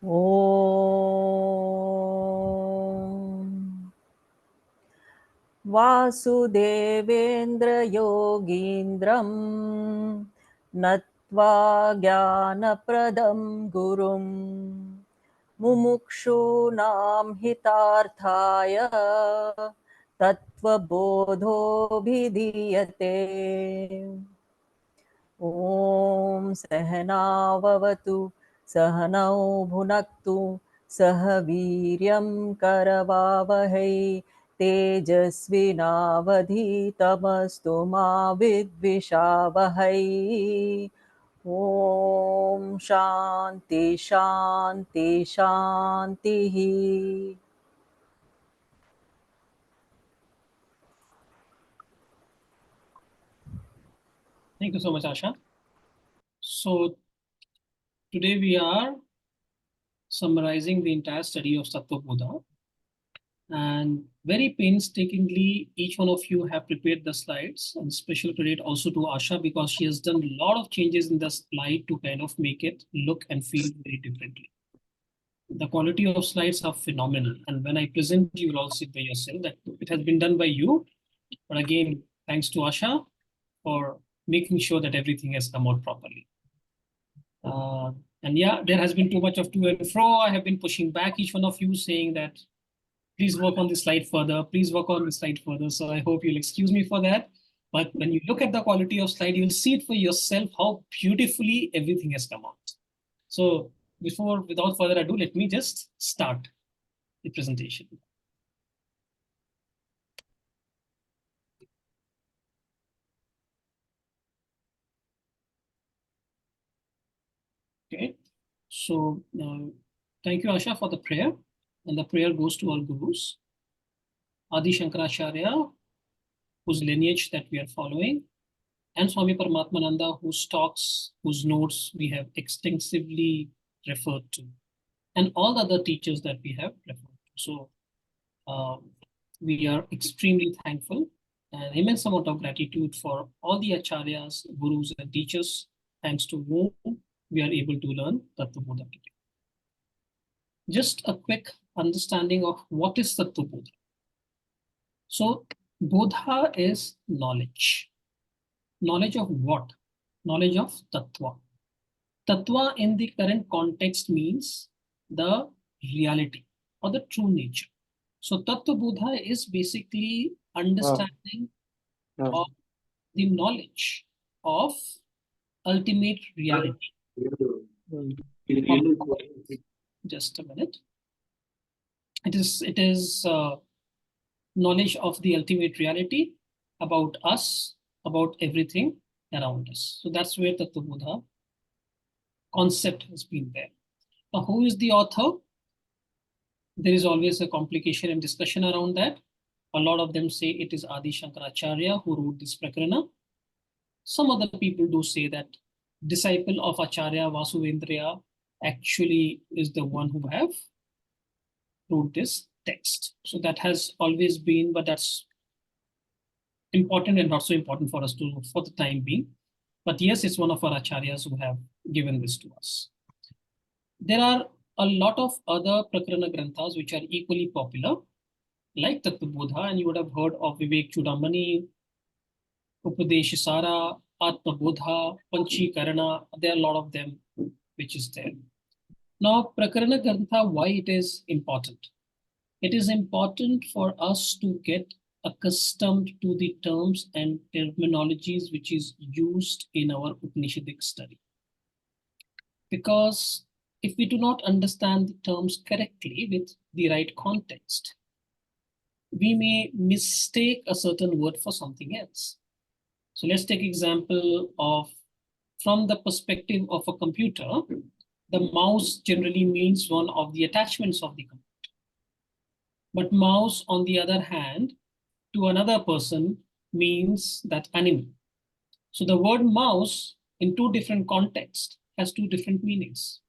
ॐ वासुदेवेन्द्रयोगीन्द्रं नत्वा ज्ञानप्रदं गुरुं मुमुक्षूणां हितार्थाय तत्त्वबोधोऽभिधीयते। ॐ सहनाववतु सहनौ भुनक्तु सह वीर्यं करवावहै तेजस्विनावधीतमस्तु मा विद्विषावहै। ॐ शान्ति शान्ति शान्तिः। Thank you so much, Asha. So today we are summarizing the entire study of Tattvabodha, and very painstakingly, each one of you have prepared the slides, and special credit also to Asha because she has done a lot of changes in the slide to kind of make it look and feel very differently. The quality of slides are phenomenal, and when I present, you will all see by yourself that it has been done by you. But again, thanks to Asha for making sure that everything has come out properly. And yeah, there has been too much of to and fro. I have been pushing back each one of you saying that please work on this slide further, please work on this slide further. So I hope you'll excuse me for that. But when you look at the quality of slide, you'll see it for yourself how beautifully everything has come out. So without further ado, let me just start the presentation. Okay, so thank you, Asha, for the prayer. And the prayer goes to all gurus. Adi Shankaracharya, whose lineage that we are following, and Swami Paramatmananda, whose talks, whose notes we have extensively referred to, and all the other teachers that we have referred to. So we are extremely thankful and immense amount of gratitude for all the acharyas, gurus, and teachers, thanks to whom we are able to learn Tattvabodha today. Just a quick understanding of what is Tattvabodha. So Bodha is knowledge. Knowledge of what? Knowledge of Tattva. Tattva in the current context means the reality or the true nature. So Tattvabodha is basically understanding of the knowledge of ultimate reality. Just a minute. It is knowledge of the ultimate reality about us, about everything around us. So that's where Tattvabodha concept has been there. Now, who is the author? There is always a complication and discussion around that. A lot of them say it is Adi Shankaracharya who wrote this prakarana. Some other people do say that disciple of Acharya Vasuvendriya actually is the one who have wrote this text. So that has always been, but that's important and not so important for us to know for the time being. But yes, it's one of our acharyas who have given this to us. There are a lot of other prakarana granthas which are equally popular, like Tattvabodha, and you would have heard of Vivek Chudamani, Upadeshisara, Atmabodha, Panchikarana. There are a lot of them which is there. Now, prakarana grantha, why it is important? It is important for us to get accustomed to the terms and terminologies which is used in our Upanishadic study. Because if we do not understand the terms correctly with the right context, we may mistake a certain word for something else. So let's take example of, from the perspective of a computer, the mouse generally means one of the attachments of the computer. But mouse, on the other hand, to another person means that animal. So the word mouse in two different contexts has two different meanings.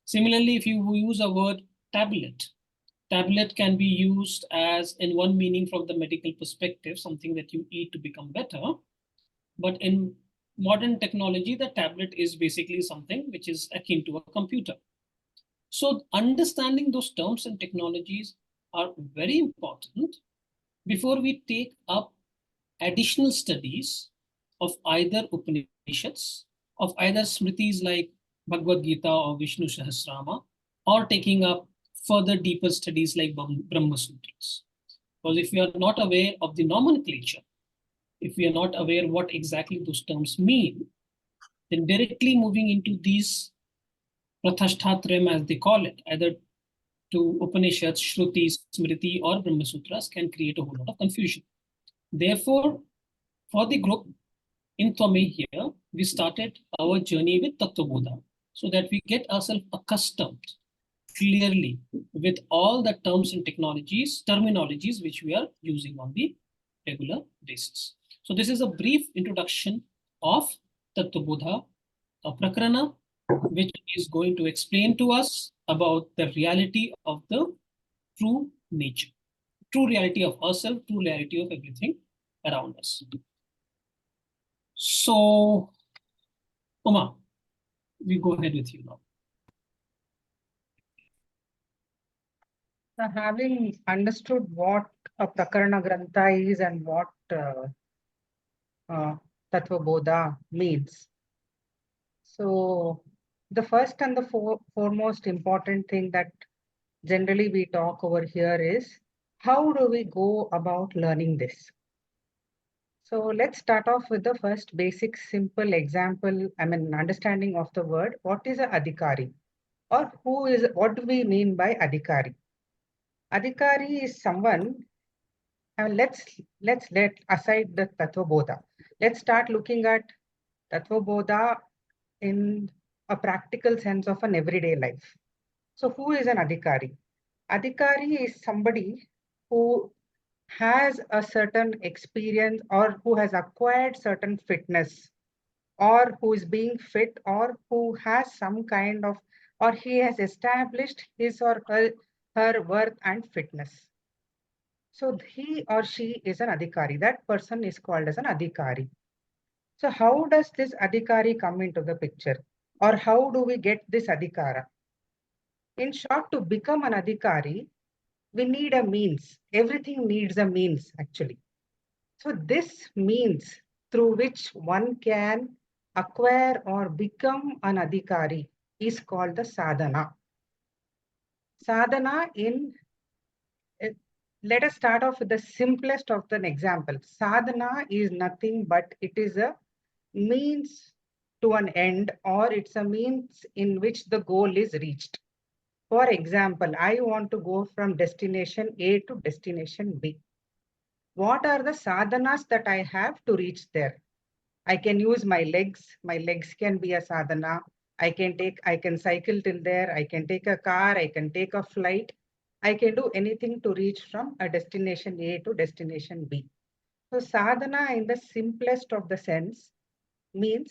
Similarly, if you use a word tablet, tablet can be used as in one meaning from the medical perspective, something that you eat to become better. But in modern technology, the tablet is basically something which is akin to a computer. So understanding those terms and technologies are very important before we take up additional studies of either Upanishads, of either Smritis like Bhagavad Gita or Vishnu Sahasrama, or taking up further deeper studies like Brahma Sutras. Because if we are not aware of the nomenclature, if we are not aware what exactly those terms mean, then directly moving into these prathashtatrayam, as they call it, either to Upanishads, Shrutis, Smriti, or Brahma Sutras, can create a whole lot of confusion. Therefore, for the group in Twame here, we started our journey with Tattvabodha so that we get ourselves accustomed clearly with all the terms and terminologies which we are using on the regular basis. So this is a brief introduction of Tattvabodha Prakarana, which is going to explain to us about the reality of the true nature, true reality of ourselves, true reality of everything around us. So, Uma, we go ahead with you now. So having understood what a Prakarana Grantha is and what Tattvabodha means. So the first and the foremost important thing that generally we talk over here is how do we go about learning this? So let's start off with the first basic simple example, understanding of the word. What is a adhikari? Or what do we mean by adhikari? Adhikari is someone, and let's let aside the Tattvabodha. Let's start looking at Tattvabodha in a practical sense of an everyday life. So who is an adhikari? Adhikari is somebody who has a certain experience or who has acquired certain fitness or who is being fit or who has some kind of, or he has established his or her worth and fitness. So he or she is an adhikari. That person is called as an adhikari. So how does this adhikari come into the picture? Or how do we get this adhikara? In short, to become an adhikari, we need a means. Everything needs a means, actually. So this means through which one can acquire or become an adhikari is called the sadhana. Sadhana let us start off with the simplest of the example. Sadhana is nothing but it is a means to an end, or it's a means in which the goal is reached. For example, I want to go from destination A to destination B. What are the sadhanas that I have to reach there? I can use my legs. My legs can be a sadhana. I can cycle till there. I can take a car. I can take a flight. I can do anything to reach from a destination A to destination B. So sadhana in the simplest of the sense means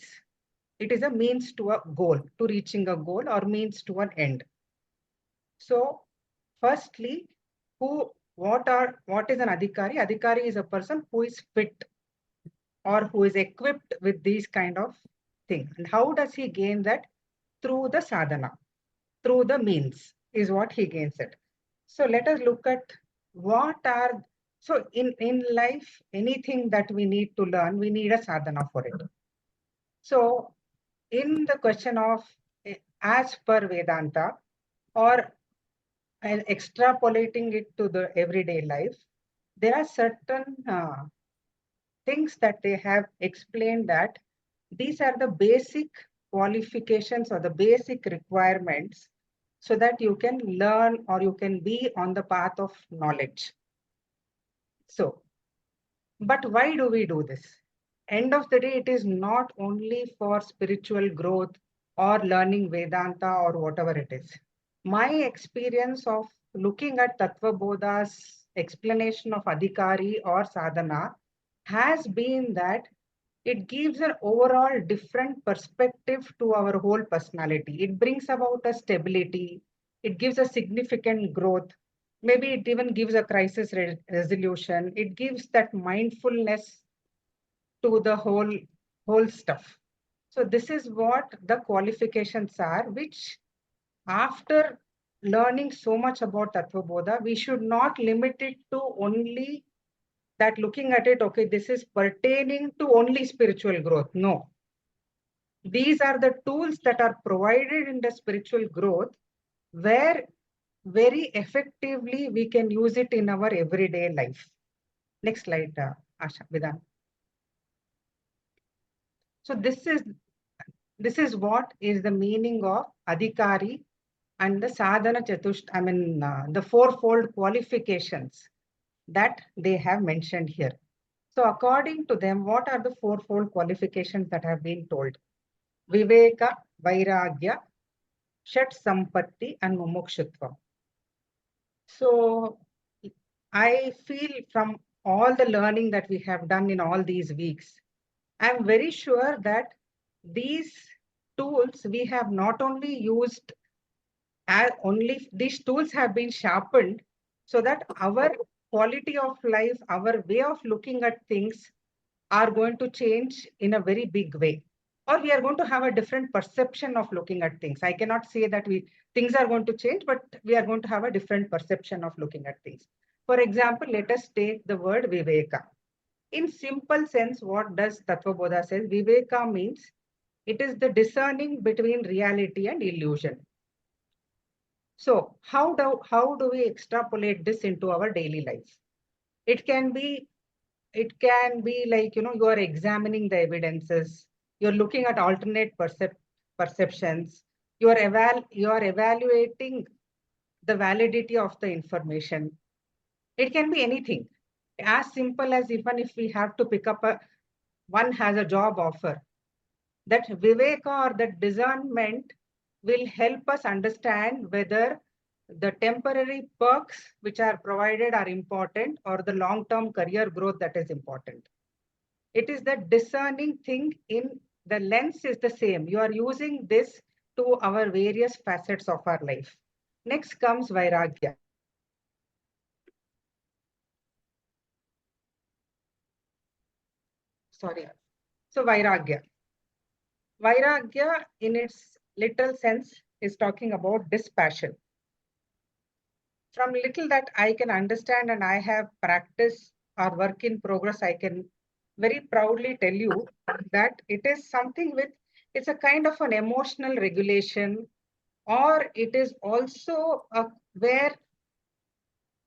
it is a means to a goal, to reaching a goal or means to an end. So firstly, what is an adhikari? Adhikari is a person who is fit or who is equipped with these kind of things. And how does he gain that? Through the sadhana, through the means is what he gains it. So let us look at so in life, anything that we need to learn, we need a sadhana for it. So in the question of as per Vedanta or and extrapolating it to the everyday life, there are certain things that they have explained that these are the basic qualifications or the basic requirements so that you can learn or you can be on the path of knowledge. So, but why do we do this? End of the day, it is not only for spiritual growth or learning Vedanta or whatever it is. My experience of looking at Tattvabodha's explanation of adhikari or sadhana has been that it gives an overall different perspective to our whole personality. It brings about a stability. It gives a significant growth. Maybe it even gives a crisis resolution. It gives that mindfulness to the whole stuff. So this is what the qualifications are, which after learning so much about Tattvabodha, we should not limit it to only that looking at it, okay, this is pertaining to only spiritual growth. No. These are the tools that are provided in the spiritual growth where very effectively we can use it in our everyday life. Next slide, Asha, Vidhan. So this is what is the meaning of adhikari and the sadhana the fourfold qualifications that they have mentioned here. So according to them, what are the fourfold qualifications that have been told? Viveka, Vairagya, Shat Sampatti, and Mumukshutva. So I feel from all the learning that we have done in all these weeks, I'm very sure that these tools we have not only used as only these tools have been sharpened so that our quality of life, our way of looking at things are going to change in a very big way. Or we are going to have a different perception of looking at things. I cannot say that things are going to change, but we are going to have a different perception of looking at things. For example, let us take the word Viveka. In simple sense, what does Tattvabodha says? Viveka means it is the discerning between reality and illusion. So how do we extrapolate this into our daily life? It can be like, you are examining the evidences, you're looking at alternate perceptions, you are evaluating the validity of the information. It can be anything, as simple as even if we have to pick up one has a job offer, that viveka or that discernment will help us understand whether the temporary perks which are provided are important or the long-term career growth that is important. It is the discerning thing in the lens is the same. You are using this to our various facets of our life. Next comes Vairagya. Sorry. So Vairagya. Vairagya in its literal sense is talking about dispassion. From little that I can understand and I have practiced or work in progress, I can very proudly tell you that it is something it's a kind of an emotional regulation, or it is also where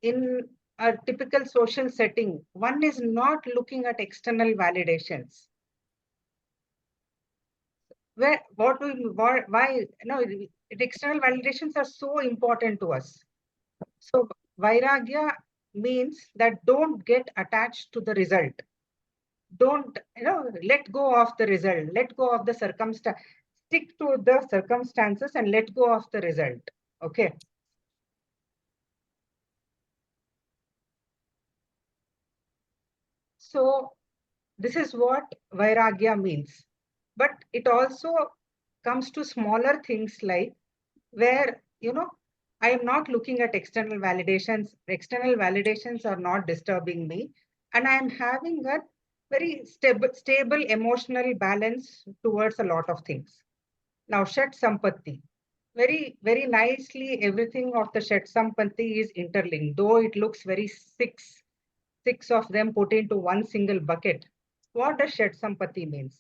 in a typical social setting, one is not looking at external validations. Why, external validations are so important to us. So Vairagya means that don't get attached to the result. Don't, let go of the result, let go of the circumstance, stick to the circumstances and let go of the result. Okay. So this is what Vairagya means. But it also comes to smaller things like where, I am not looking at external validations. External validations are not disturbing me. And I am having a very stable emotional balance towards a lot of things. Now, Shat Sampatti. Very, very nicely, everything of the Shat Sampatti is interlinked, though it looks very six of them put into one single bucket. What does Shat Sampatti means?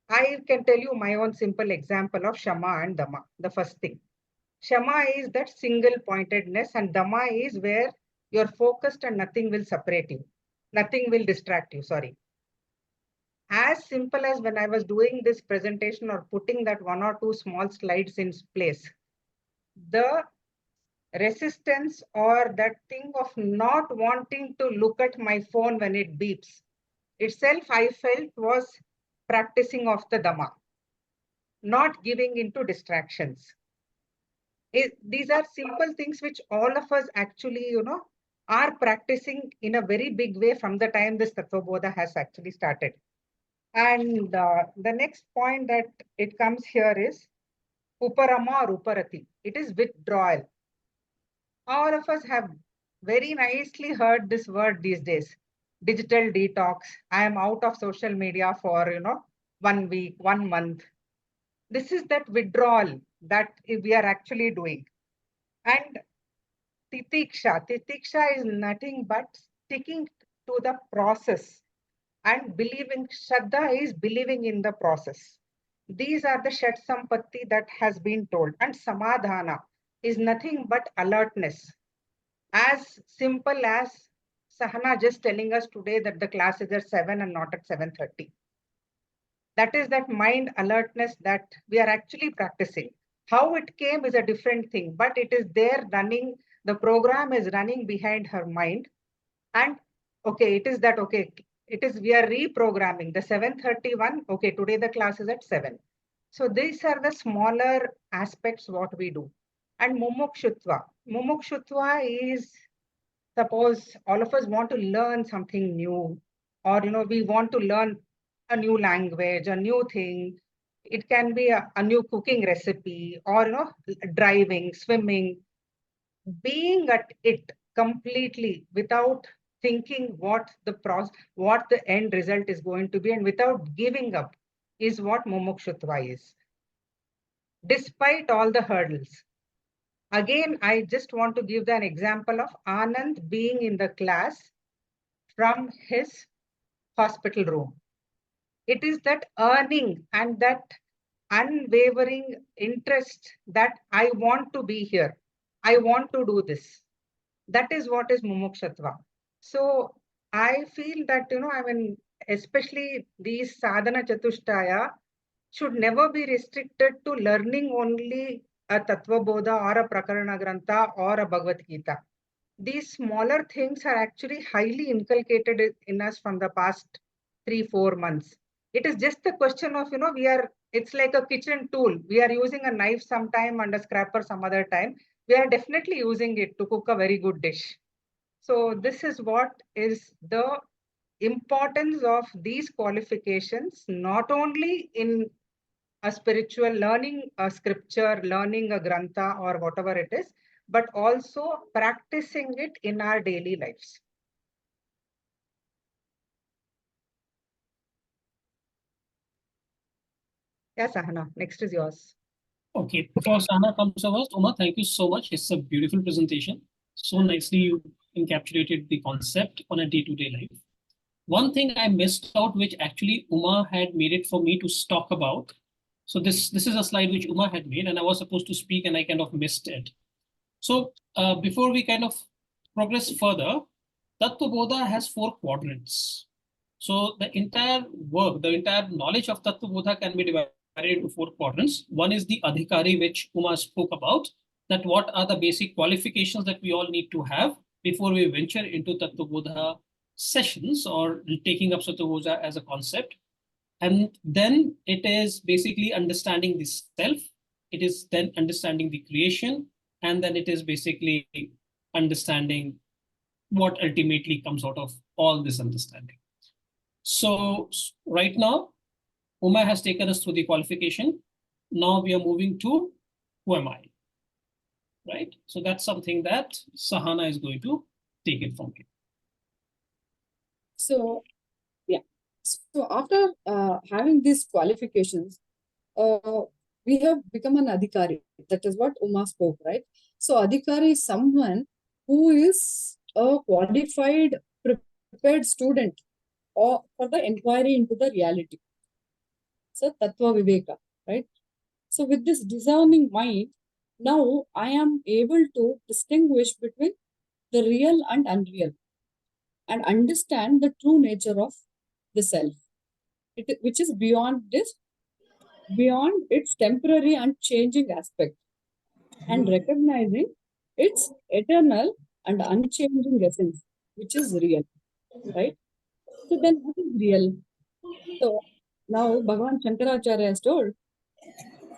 I can tell you my own simple example of Shama and Dama. The first thing. Shama is that single pointedness, and Dama is where you're focused and nothing will separate you. Nothing will distract you, sorry. As simple as when I was doing this presentation or putting that one or two small slides in place, the resistance or that thing of not wanting to look at my phone when it beeps itself, I felt was practicing of the Dhamma, not giving into distractions. These are simple things which all of us actually, are practicing in a very big way from the time this Tattvabodha has actually started. And the next point that it comes here is Uparama or Uparati. It is withdrawal. All of us have very nicely heard this word these days. Digital detox. I am out of social media for, 1 week, 1 month. This is that withdrawal that we are actually doing. And Titiksha is nothing but sticking to the process, and believing. Shraddha is believing in the process. These are the Shat Sampatti that has been told. And Samadhana is nothing but alertness. As simple as Sahana just telling us today that the class is at 7 and not at 7:30. That is that mind alertness that we are actually practicing. How it came is a different thing, but it is there running, the program is running behind her mind. And okay, it is that, okay, it is, we are reprogramming the 7:31. Okay, today the class is at 7. So these are the smaller aspects what we do. And mumukshutva is, suppose all of us want to learn something new, or we want to learn a new language, a new thing. It can be a new cooking recipe, or driving, swimming. Being at it completely without thinking what the end result is going to be, and without giving up, is what mumukshutva is, despite all the hurdles. Again, I just want to give an example of Anand being in the class from his hospital room. It is that earning and that unwavering interest that I want to be here. I want to do this. That is what is mumukshatva. So I feel that, especially these sadhana chatushtaya should never be restricted to learning only a Tattvabodha or a Prakarana Grantha or a Bhagavad Gita. These smaller things are actually highly inculcated in us from the past 3-4 months. It is just the question of, it's like a kitchen tool. We are using a knife sometime and a scraper some other time. We are definitely using it to cook a very good dish. So this is what is the importance of these qualifications, not only in a spiritual learning, a scripture, learning a grantha or whatever it is, but also practicing it in our daily lives. Yeah, Sahana, next is yours. Okay, before Sahana comes first, Uma, thank you so much. It's a beautiful presentation. So nicely you encapsulated the concept on a day-to-day life. One thing I missed out, which actually Uma had made it for me to talk about. So this is a slide which Uma had made, and I was supposed to speak, and I kind of missed it. So before we kind of progress further, Tattvabodha has 4 quadrants. So the entire work, the entire knowledge of Tattvabodha can be divided into 4 quadrants. One is the Adhikari, which Uma spoke about, that what are the basic qualifications that we all need to have before we venture into Tattvabodha sessions or taking up Tattvabodha as a concept. And then it is basically understanding the self. It is then understanding the creation. And then it is basically understanding what ultimately comes out of all this understanding. So right now, Uma has taken us through the qualification. Now we are moving to who am I? Right? So that's something that Sahana is going to take it from here. So, yeah. So after having these qualifications, we have become an adhikari. That is what Uma spoke, right? So adhikari is someone who is a qualified, prepared student or for the inquiry into the reality. So Tattva Viveka, right? So with this discerning mind, now I am able to distinguish between the real and unreal and understand the true nature of the self, which is beyond its temporary and changing aspect, and recognizing its eternal and unchanging essence, which is real, right? So then what is real? So now Bhagavan Shankaracharya has told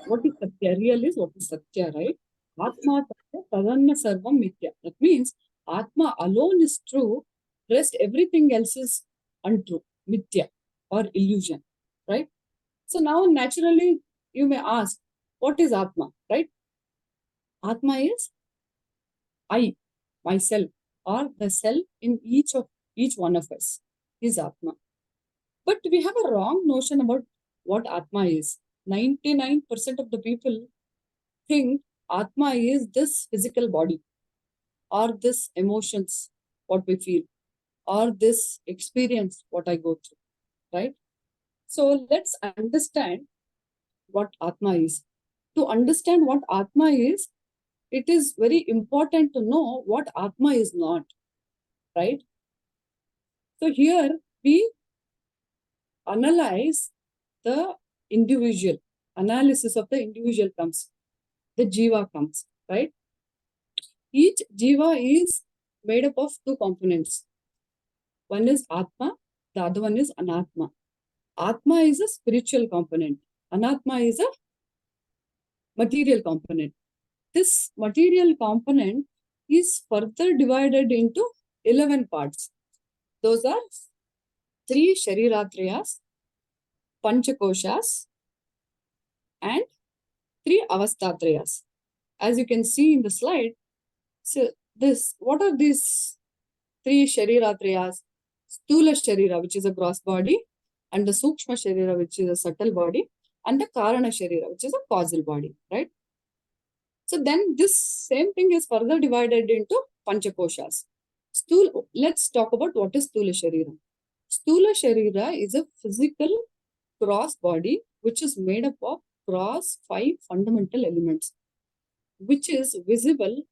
what is Satya. Real is what is Satya, right? Atma Satya Tadanna Sarvam Mithya. That means Atma alone is true, rest everything else is untrue, Mithya or illusion, right? So now naturally you may ask, what is Atma, right? Atma is I, myself, or the self in each one of us is Atma. But we have a wrong notion about what Atma is. 99% of the people think Atma is this physical body, or this emotions, what we feel, or this experience, what I go through, right? So let's understand what Atma is. To understand what Atma is, it is very important to know what Atma is not, right? So here we analyze the individual, analysis of the individual comes, the jiva comes, right? Each jiva is made up of two components. One is Atma, the other one is Anatma. Atma is a spiritual component. Anatma is a material component. This material component is further divided into 11 parts. Those are 3 Shariratriyas, Panchakoshas, and 3 Avastatriyas. As you can see in the slide, so what are these 3 Shariratriyas? Stula Sharira, which is a gross body, and the Sukshma Sharira, which is a subtle body, and the Karana Sharira, which is a causal body, right? So then this same thing is further divided into Panchakoshas. Let's talk about what is Stula Sharira. Stula Sharira is a physical gross body which is made up of gross 5 fundamental elements, which is visible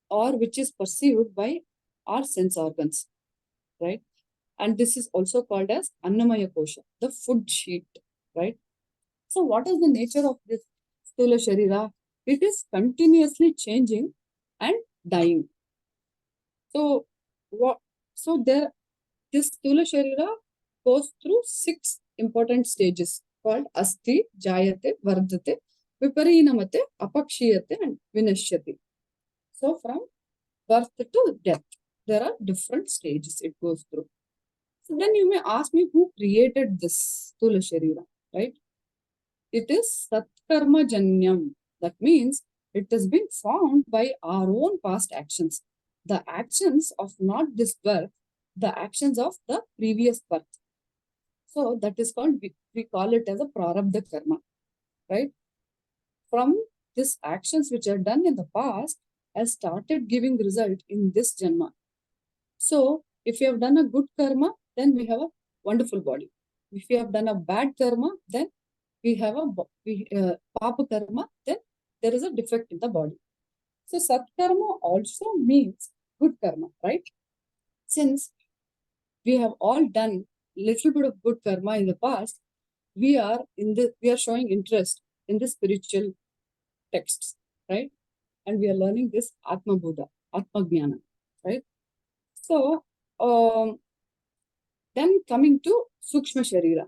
or which is perceived by our sense organs, right? And this is also called as Annamaya Kosha, the food sheet, right? So what is the nature of this Stula Sharira? It is continuously changing and dying. So this Stula Sharira goes through 6 important stages called Asti, Jayate, Vardate, Viparinamate, Apakshiyate, and Vinashyate. So from birth to death, there are different stages it goes through. So then you may ask me, who created this Stula Sharira, right? It is Satkarma Janyam. That means it has been formed by our own past actions. The actions of not this birth, the actions of the previous birth. So that is called, we call it as a prarabdha karma, right? From these actions which are done in the past has started giving result in this janma. So if you have done a good karma, then we have a wonderful body. If you have done a bad karma, then we have a papa karma, then there is a defect in the body. So satkarma also means good karma, right? Since we have all done little bit of good karma in the past, we are showing interest in the spiritual texts, right? And we are learning this Atmabodha, Atmajnana, right? So then coming to Sukshma Sharira.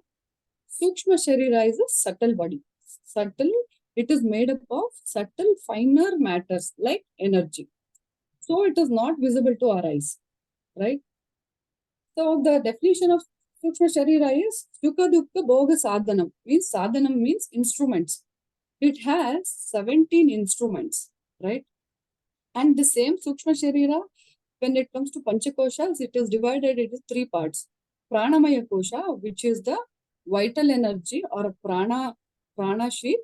Sukshma Sharira is a subtle body. Subtle, it is made up of subtle, finer matters like energy. So it is not visible to our eyes, right? So the definition of Sukshma Sharira is Sukha Dukkha Bhoga Sadhanam. Sadhanam means instruments. It has 17 instruments, right? And the same Sukshma Sharira, when it comes to Panchakoshas, it is divided into 3 parts. Pranamaya Kosha, which is the vital energy or prana sheet,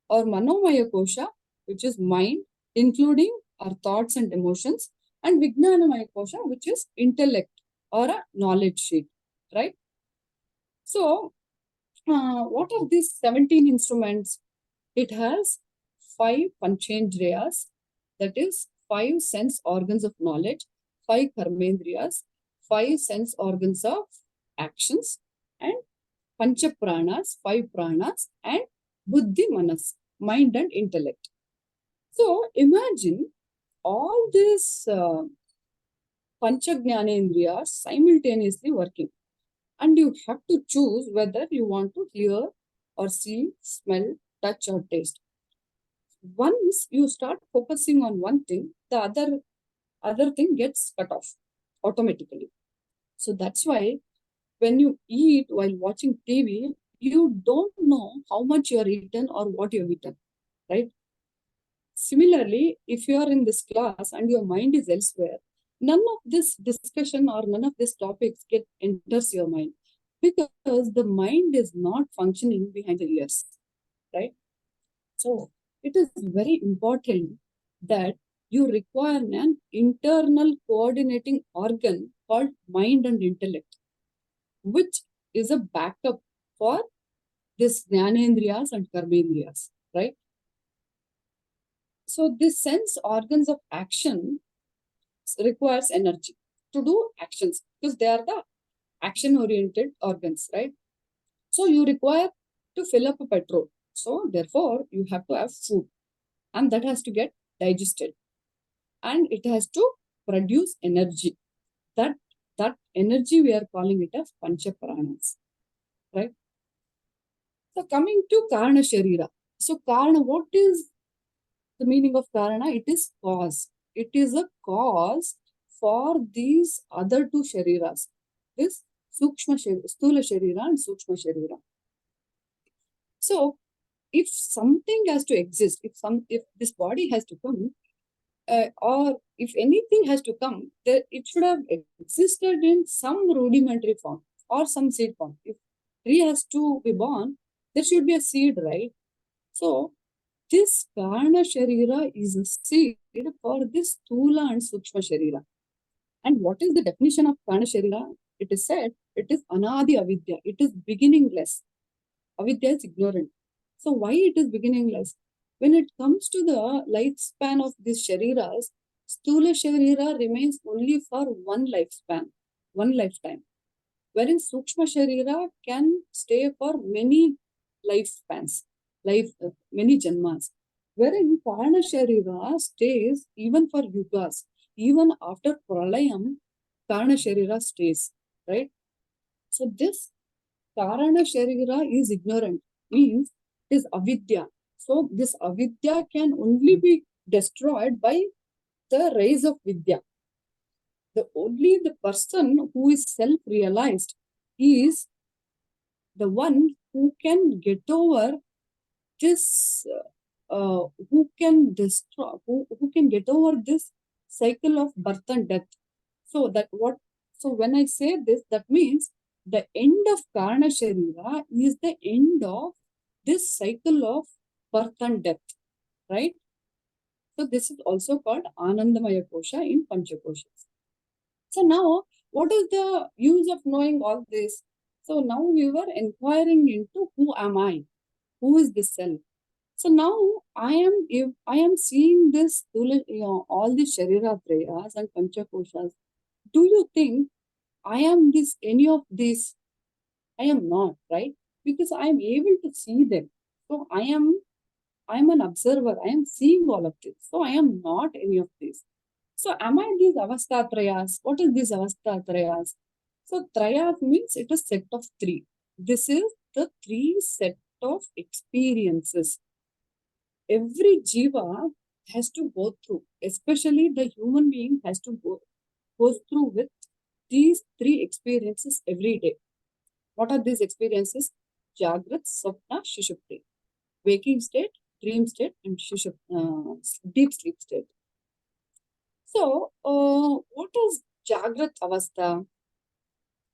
or Manomaya Kosha, which is mind, including our thoughts and emotions, and Vijnanamaya Kosha, which is intellect or a knowledge sheet, right? So, what are these 17 instruments? It has 5 Panchendriyas, that is 5 sense organs of knowledge, 5 Karmendriyas, 5 sense organs of actions, and Pancha Pranas, 5 Pranas, and Buddhi Manas, mind and intellect. So imagine all these Pancha Jnanendriyas simultaneously working, and you have to choose whether you want to hear or see, smell, touch, or taste. Once you start focusing on one thing, the other thing gets cut off automatically. So that's why when you eat while watching TV, you don't know how much you are eaten or what you have eaten, right? Similarly, if you are in this class and your mind is elsewhere, none of this discussion or none of these topics enters your mind, because the mind is not functioning behind the ears, right? So it is very important that you require an internal coordinating organ called mind and intellect, which is a backup for this Jnanendriyas and Karmendriyas, right? So this sense organs of action requires energy to do actions because they are the action-oriented organs, right? So you require to fill up a petrol. So therefore, you have to have food, and that has to get digested, and it has to produce energy. That energy we are calling it as pancha pranas, right? So coming to Karana Sharira. So Karana, what is the meaning of Karana? It is cause. It is a cause for these other two Shariras. This Sukshma Sharira, Sthula Sharira and Sukshma Sharira. So if something has to exist, if this body has to come, or if anything has to come, it should have existed in some rudimentary form or some seed form. If tree has to be born, there should be a seed, right? So this Karana Sharira is a seed for this Sthula and Sukshma Sharira. And what is the definition of Karana Sharira? It is said it is Anadi Avidya. It is beginningless. Avidya is ignorant. So why it is beginningless? When it comes to the lifespan of these Shariras, Sthula Sharira remains only for one lifespan, one lifetime. Wherein Sukshma Sharira can stay for many lifespans, many janmas. Wherein Karana Sharira stays even for yugas. Even after Pralayam, Karana Sharira stays, right? So this Karana Sharira is ignorant, means it is avidya. So this avidya can only be destroyed by the rise of vidya. Only the person who is self-realized is the one who can get over this, who can destroy, who can get over this cycle of birth and death. So when I say this, that means the end of Karana Sharira is the end of this cycle of birth and death, right? So this is also called Anandamaya Kosha in Panchakoshas. So now, what is the use of knowing all this? So now we were inquiring into who am I? Who is this self? So now I am seeing this, all the Sharira Trayas and Panchakoshas. Do you think I am any of these? I am not, right? Because I am able to see them. So I am an observer. I am seeing all of this. So I am not any of these. So am I these avastha trayas? What is this avastha trayas? So trayas means it is set of three. This is the three set of experiences. Every jiva has to go through, especially the human being has to go through with these three experiences every day. What are these experiences? Jagrat, Swapna, Shushupti. Waking state, dream state, and deep sleep state. So, what is Jagrat Avastha?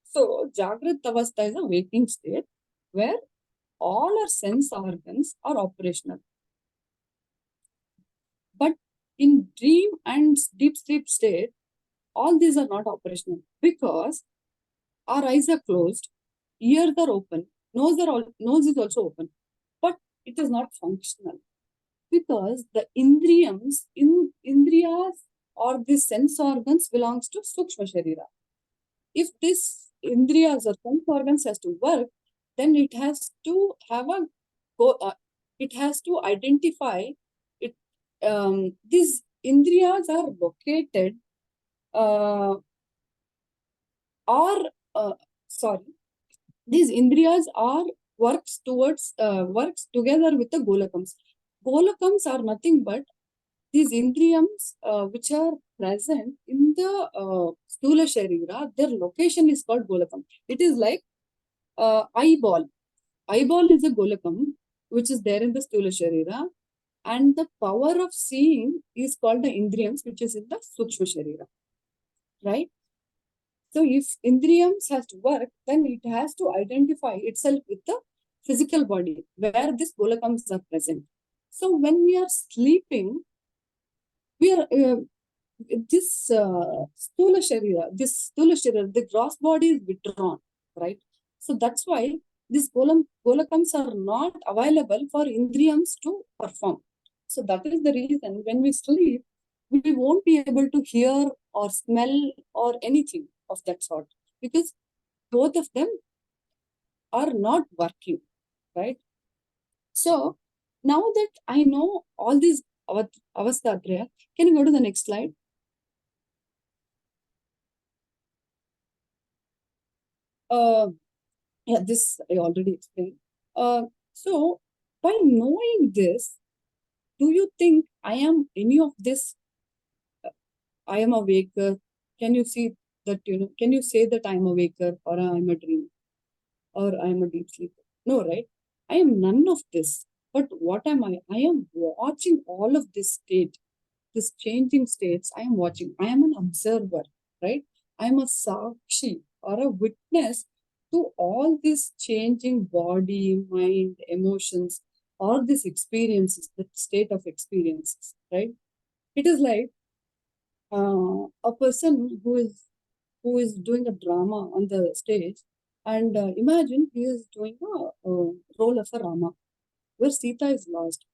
So, Jagrat Avastha is a waking state where all our sense organs are operational. But in dream and deep sleep state, all these are not operational because our eyes are closed, ears are open, nose is also open, but it is not functional because the indriyas or the sense organs belongs to Sukshma Sharira. If this indriyas or sense organs has to work, then it has to have it has to identify it. These indriyas are located these indriyas are works together with the golakams. Golakams are nothing but these indriyams which are present in the Sthula Sharira. Their location is called golakam. It is like eyeball. Eyeball is a golakam which is there in the Sthula Sharira, and the power of seeing is called the indriyams, which is in the Sukshma Sharira, right? So if indriyams has to work, then it has to identify itself with the physical body where these golakams are present. So when we are sleeping, we are this sthula sharira, the gross body is withdrawn, right? So that's why these golakams are not available for indriyams to perform. So that is the reason when we sleep, we won't be able to hear or smell or anything of that sort, because both of them are not working, right? So now that I know all these avasthatraya, can you go to the next slide? Yeah, this I already explained. So by knowing this, do you think I am any of this? I am a waker. Can you see that, can you say that I'm a waker, or I'm a dreamer, or I'm a deep sleeper? No, right? I am none of this. But what am I? I am watching all of this state, this changing states. I am watching. I am an observer, right? I am a sakshi, or a witness to all these changing body, mind, emotions, all these experiences, the state of experiences, right? It is like a person who is doing a drama on the stage, and imagine he is doing a role of a Rama, where Sita is lost.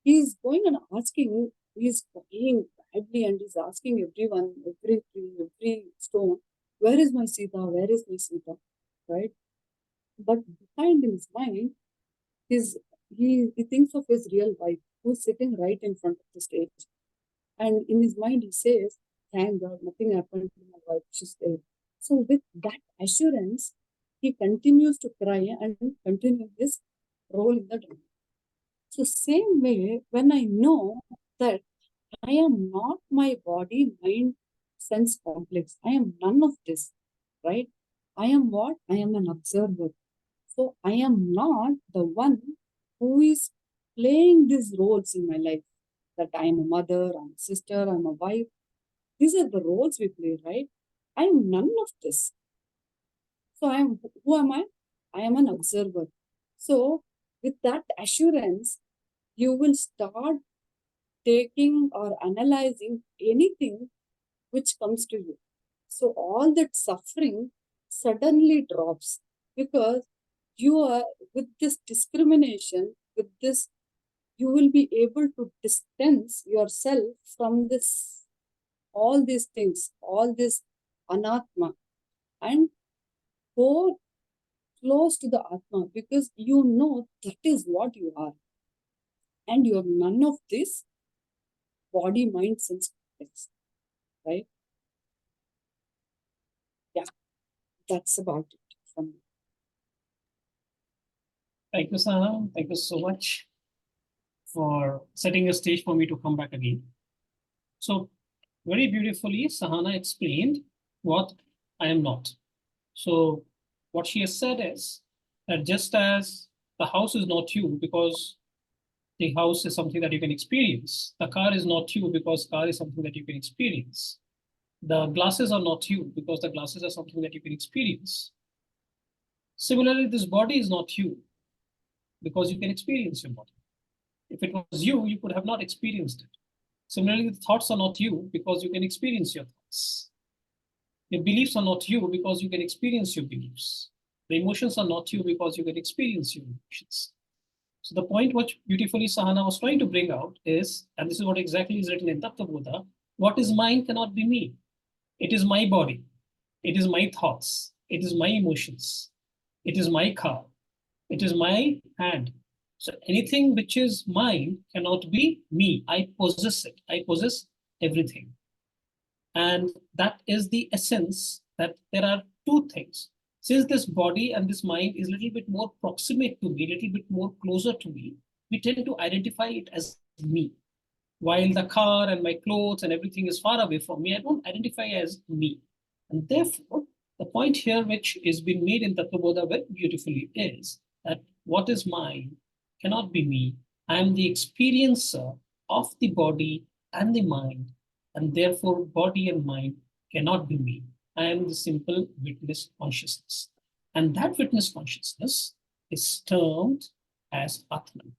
He is going and asking, he is crying badly, and he's asking everyone, every tree, every stone, where is my Sita? Where is my Sita? Right? But behind in his mind, he thinks of his real wife, who's sitting right in front of the stage. And in his mind, he says, thank God, nothing happened to my wife, she's there. So with that assurance, he continues to cry and continue his role in the drama. So same way, when I know that I am not my body, mind, sense complex, I am none of this, right? I am what? I am an observer. So I am not the one who is playing these roles in my life, that I am a mother, I'm a sister, I'm a wife. These are the roles we play, right? I am none of this. So who am I? I am an observer. So with that assurance, you will start taking or analyzing anything which comes to you. So all that suffering suddenly drops, because you are, with this discrimination, with this, you will be able to distance yourself from this, all these things, all this anatma, and go close to the atma, because you know that is what you are, and you are none of this body, mind, sense complex, right? Yeah, that's about it from me. Thank you, Sana. Thank you so much for setting a stage for me to come back again. So very beautifully, Sahana explained what I am not. So what she has said is that just as the house is not you because the house is something that you can experience, the car is not you because car is something that you can experience. The glasses are not you because the glasses are something that you can experience. Similarly, this body is not you because you can experience your body. If it was you, you could have not experienced it. Similarly, the thoughts are not you because you can experience your thoughts. Your beliefs are not you because you can experience your beliefs. The emotions are not you because you can experience your emotions. So the point which beautifully Sahana was trying to bring out is, and this is what exactly is written in Tattvabodha, what is mine cannot be me. It is my body. It is my thoughts. It is my emotions. It is my car. It is my hand. So anything which is mine cannot be me. I possess it. I possess everything. And that is the essence, that there are two things. Since this body and this mind is a little bit more proximate to me, a little bit more closer to me, we tend to identify it as me. While the car and my clothes and everything is far away from me, I don't identify as me. And therefore, the point here, which is being made in Tattvabodha very beautifully, is that what is mine cannot be me. I am the experiencer of the body and the mind, and therefore, body and mind cannot be me. I am the simple witness consciousness. And that witness consciousness is termed as Atman.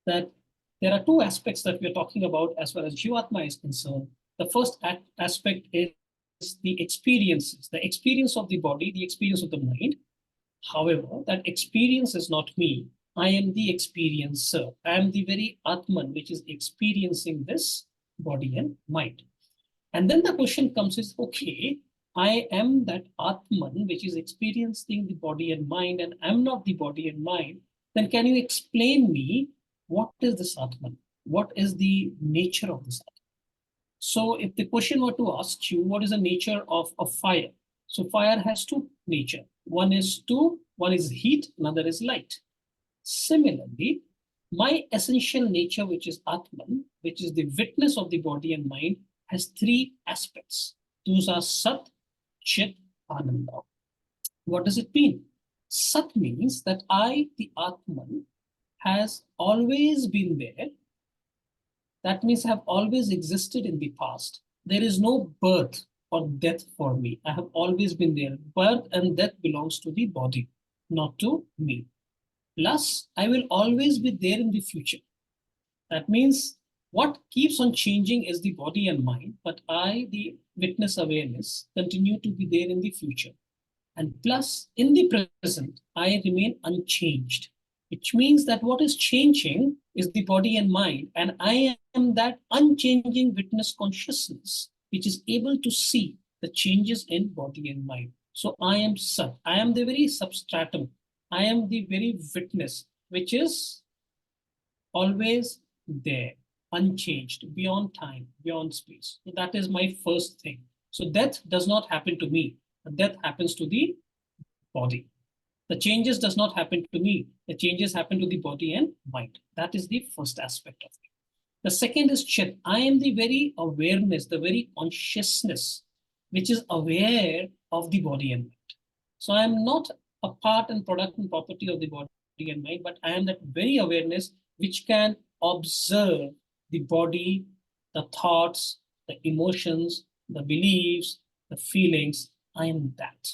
That There are two aspects that we're talking about as far as Jivatma is concerned. The first aspect is the experiences, the experience of the body, the experience of the mind. However, that experience is not me. I am the experiencer. I am the very Atman, which is experiencing this body and mind. And then the question comes is, okay, I am that Atman, which is experiencing the body and mind, and I'm not the body and mind. Then can you explain me what is this Atman? What is the nature of this Atman? So if the question were to ask you, what is the nature of a fire? So fire has two nature. One is heat, another is light. Similarly, my essential nature, which is Atman, which is the witness of the body and mind, has three aspects. Those are Sat, Chit, Ananda. What does it mean? Sat means that I, the Atman, has always been there. That means I have always existed in the past. There is no birth or death for me. I have always been there. Birth and death belongs to the body, not to me. Plus, I will always be there in the future. That means what keeps on changing is the body and mind, but I, the witness awareness, continue to be there in the future. And plus, in the present, I remain unchanged, which means that what is changing is the body and mind, and I am that unchanging witness consciousness, which is able to see the changes in body and mind. So I am Sat. I am the very substratum. I am the very witness, which is always there, unchanged, beyond time, beyond space. So that is my first thing. So death does not happen to me. Death happens to the body. The changes does not happen to me. The changes happen to the body and mind. That is the first aspect of it. The second is Chit. I am the very awareness, the very consciousness, which is aware of the body and mind. So I am not a part and product and property of the body and mind, but I am that very awareness which can observe the body, the thoughts, the emotions, the beliefs, the feelings. I am that.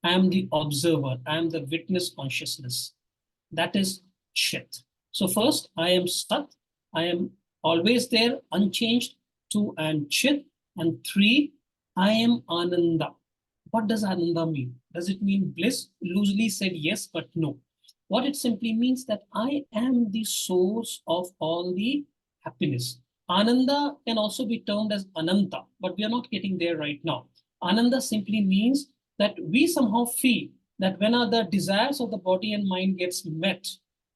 I am the observer. I am the witness consciousness. That is Chit. So first, I am Sat. I am always there, unchanged. 2, I am Chit. And 3, I am Ananda. What does Ananda mean? Does it mean bliss? Loosely said yes, but no. What it simply means that I am the source of all the happiness. Ananda can also be termed as Ananta, but we are not getting there right now. Ananda simply means that we somehow feel that when the desires of the body and mind gets met,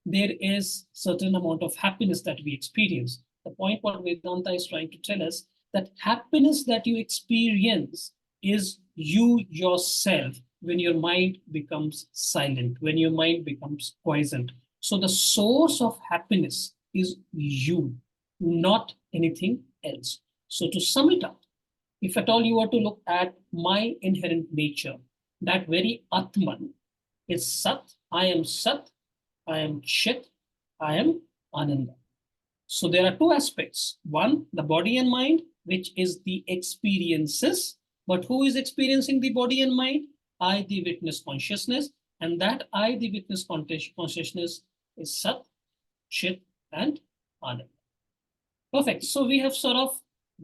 there is certain amount of happiness that we experience. The point what Vedanta is trying to tell us, that happiness that you experience is you yourself when your mind becomes silent, when your mind becomes quiescent. So the source of happiness is you, not anything else. So to sum it up, if at all you were to look at my inherent nature, that very Atman is Sat, I am Chit, I am Ananda. So there are two aspects. One, the body and mind, which is the experiences. But who is experiencing the body and mind? I, the witness consciousness. And that I, the witness consciousness, is Sat, Chit, and Ananda. Perfect. So we have sort of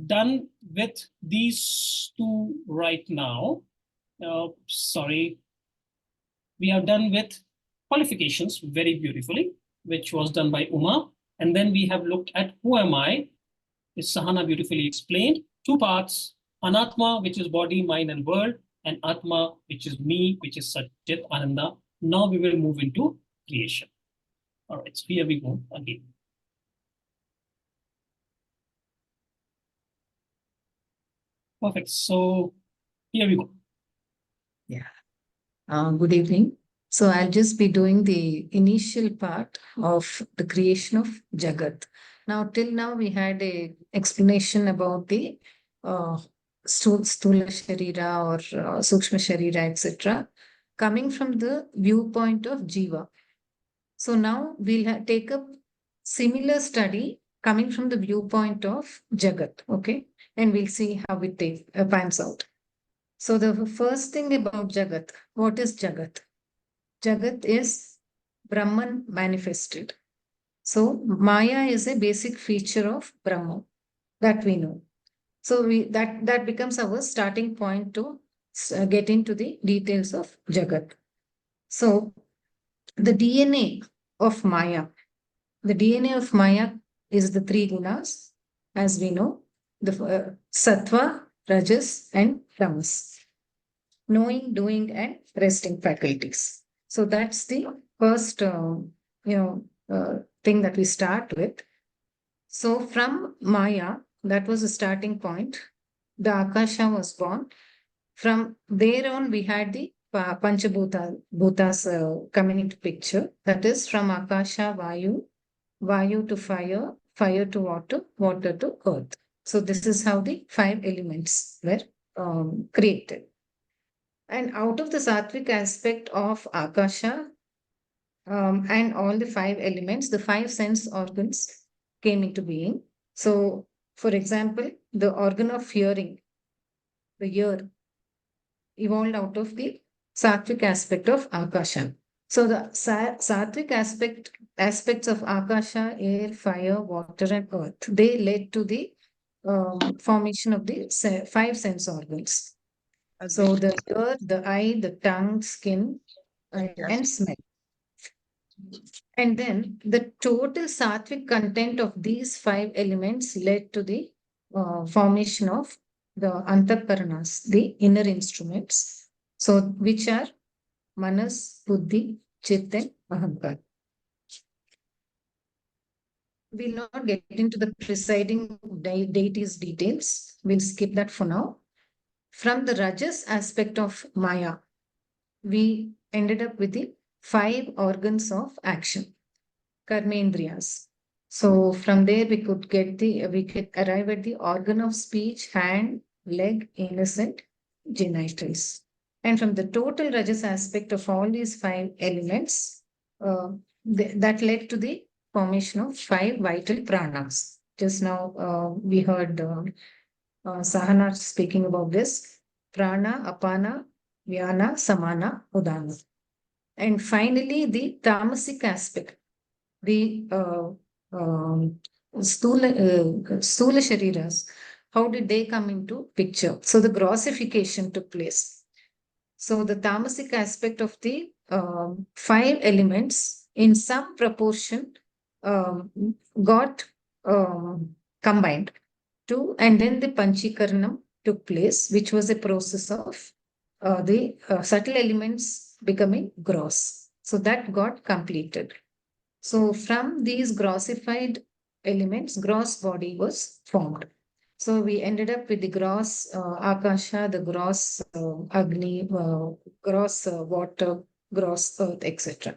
done with these two right now. We have done with qualifications very beautifully, which was done by Uma. And then we have looked at who am I, which Sahana beautifully explained. Two parts, Anatma, which is body, mind, and world, and Atma, which is me, which is Satchit, Ananda. Now we will move into creation. All right, so here we go again. Perfect. So here we go. Yeah. Good evening. So I'll just be doing the initial part of the creation of Jagat. Now, till now, we had a explanation about the Stula Sharira or Sukshma Sharira, etc., coming from the viewpoint of Jiva. So now we'll take up similar study coming from the viewpoint of Jagat, okay? And we'll see how it pans out. So the first thing about Jagat, what is Jagat? Jagat is Brahman manifested. So Maya is a basic feature of Brahma that we know. So that becomes our starting point to get into the details of Jagat. So the DNA of Maya, the DNA of Maya is the three gunas, as we know, the sattva, rajas, and tamas. Knowing, doing, and resting faculties. So that's the first, thing that we start with. So from Maya, that was the starting point. The Akasha was born. From there on, we had the Bhutas coming into picture. That is from Akasha, Vayu, Vayu to fire, fire to water, water to earth. So this is how the five elements were created. And out of the sattvic aspect of Akasha and all the five elements, the five sense organs came into being. So, for example, the organ of hearing, the ear, evolved out of the sattvic aspect of Akasha. So the sattvic aspects of Akasha, air, fire, water, and earth, they led to the formation of the five sense organs. So the ear, the eye, the tongue, skin, and smell. And then the total sattvic content of these five elements led to the formation of the antaparanas, the inner instruments. So which are manas, buddhi, chit, and ahankar. We'll not get into the presiding deities details. We'll skip that for now. From the rajas aspect of Maya, we ended up with the five organs of action, karmendriyas. So from there we could arrive at the organ of speech, hand, leg, anus, and genitals. And from the total rajas aspect of all these five elements, that led to the formation of five vital pranas. Just now we heard Sahana speaking about this. Prana, apana, vyana, samana, udana. And finally, the tamasic aspect, the stula shariras, how did they come into picture? So the grossification took place. So the tamasic aspect of the five elements in some proportion got combined to, and then the panchikaranam took place, which was a process of the subtle elements becoming gross. So that got completed. So from these grossified elements, gross body was formed. So we ended up with the gross Akasha, the gross Agni, gross water, gross earth, etc.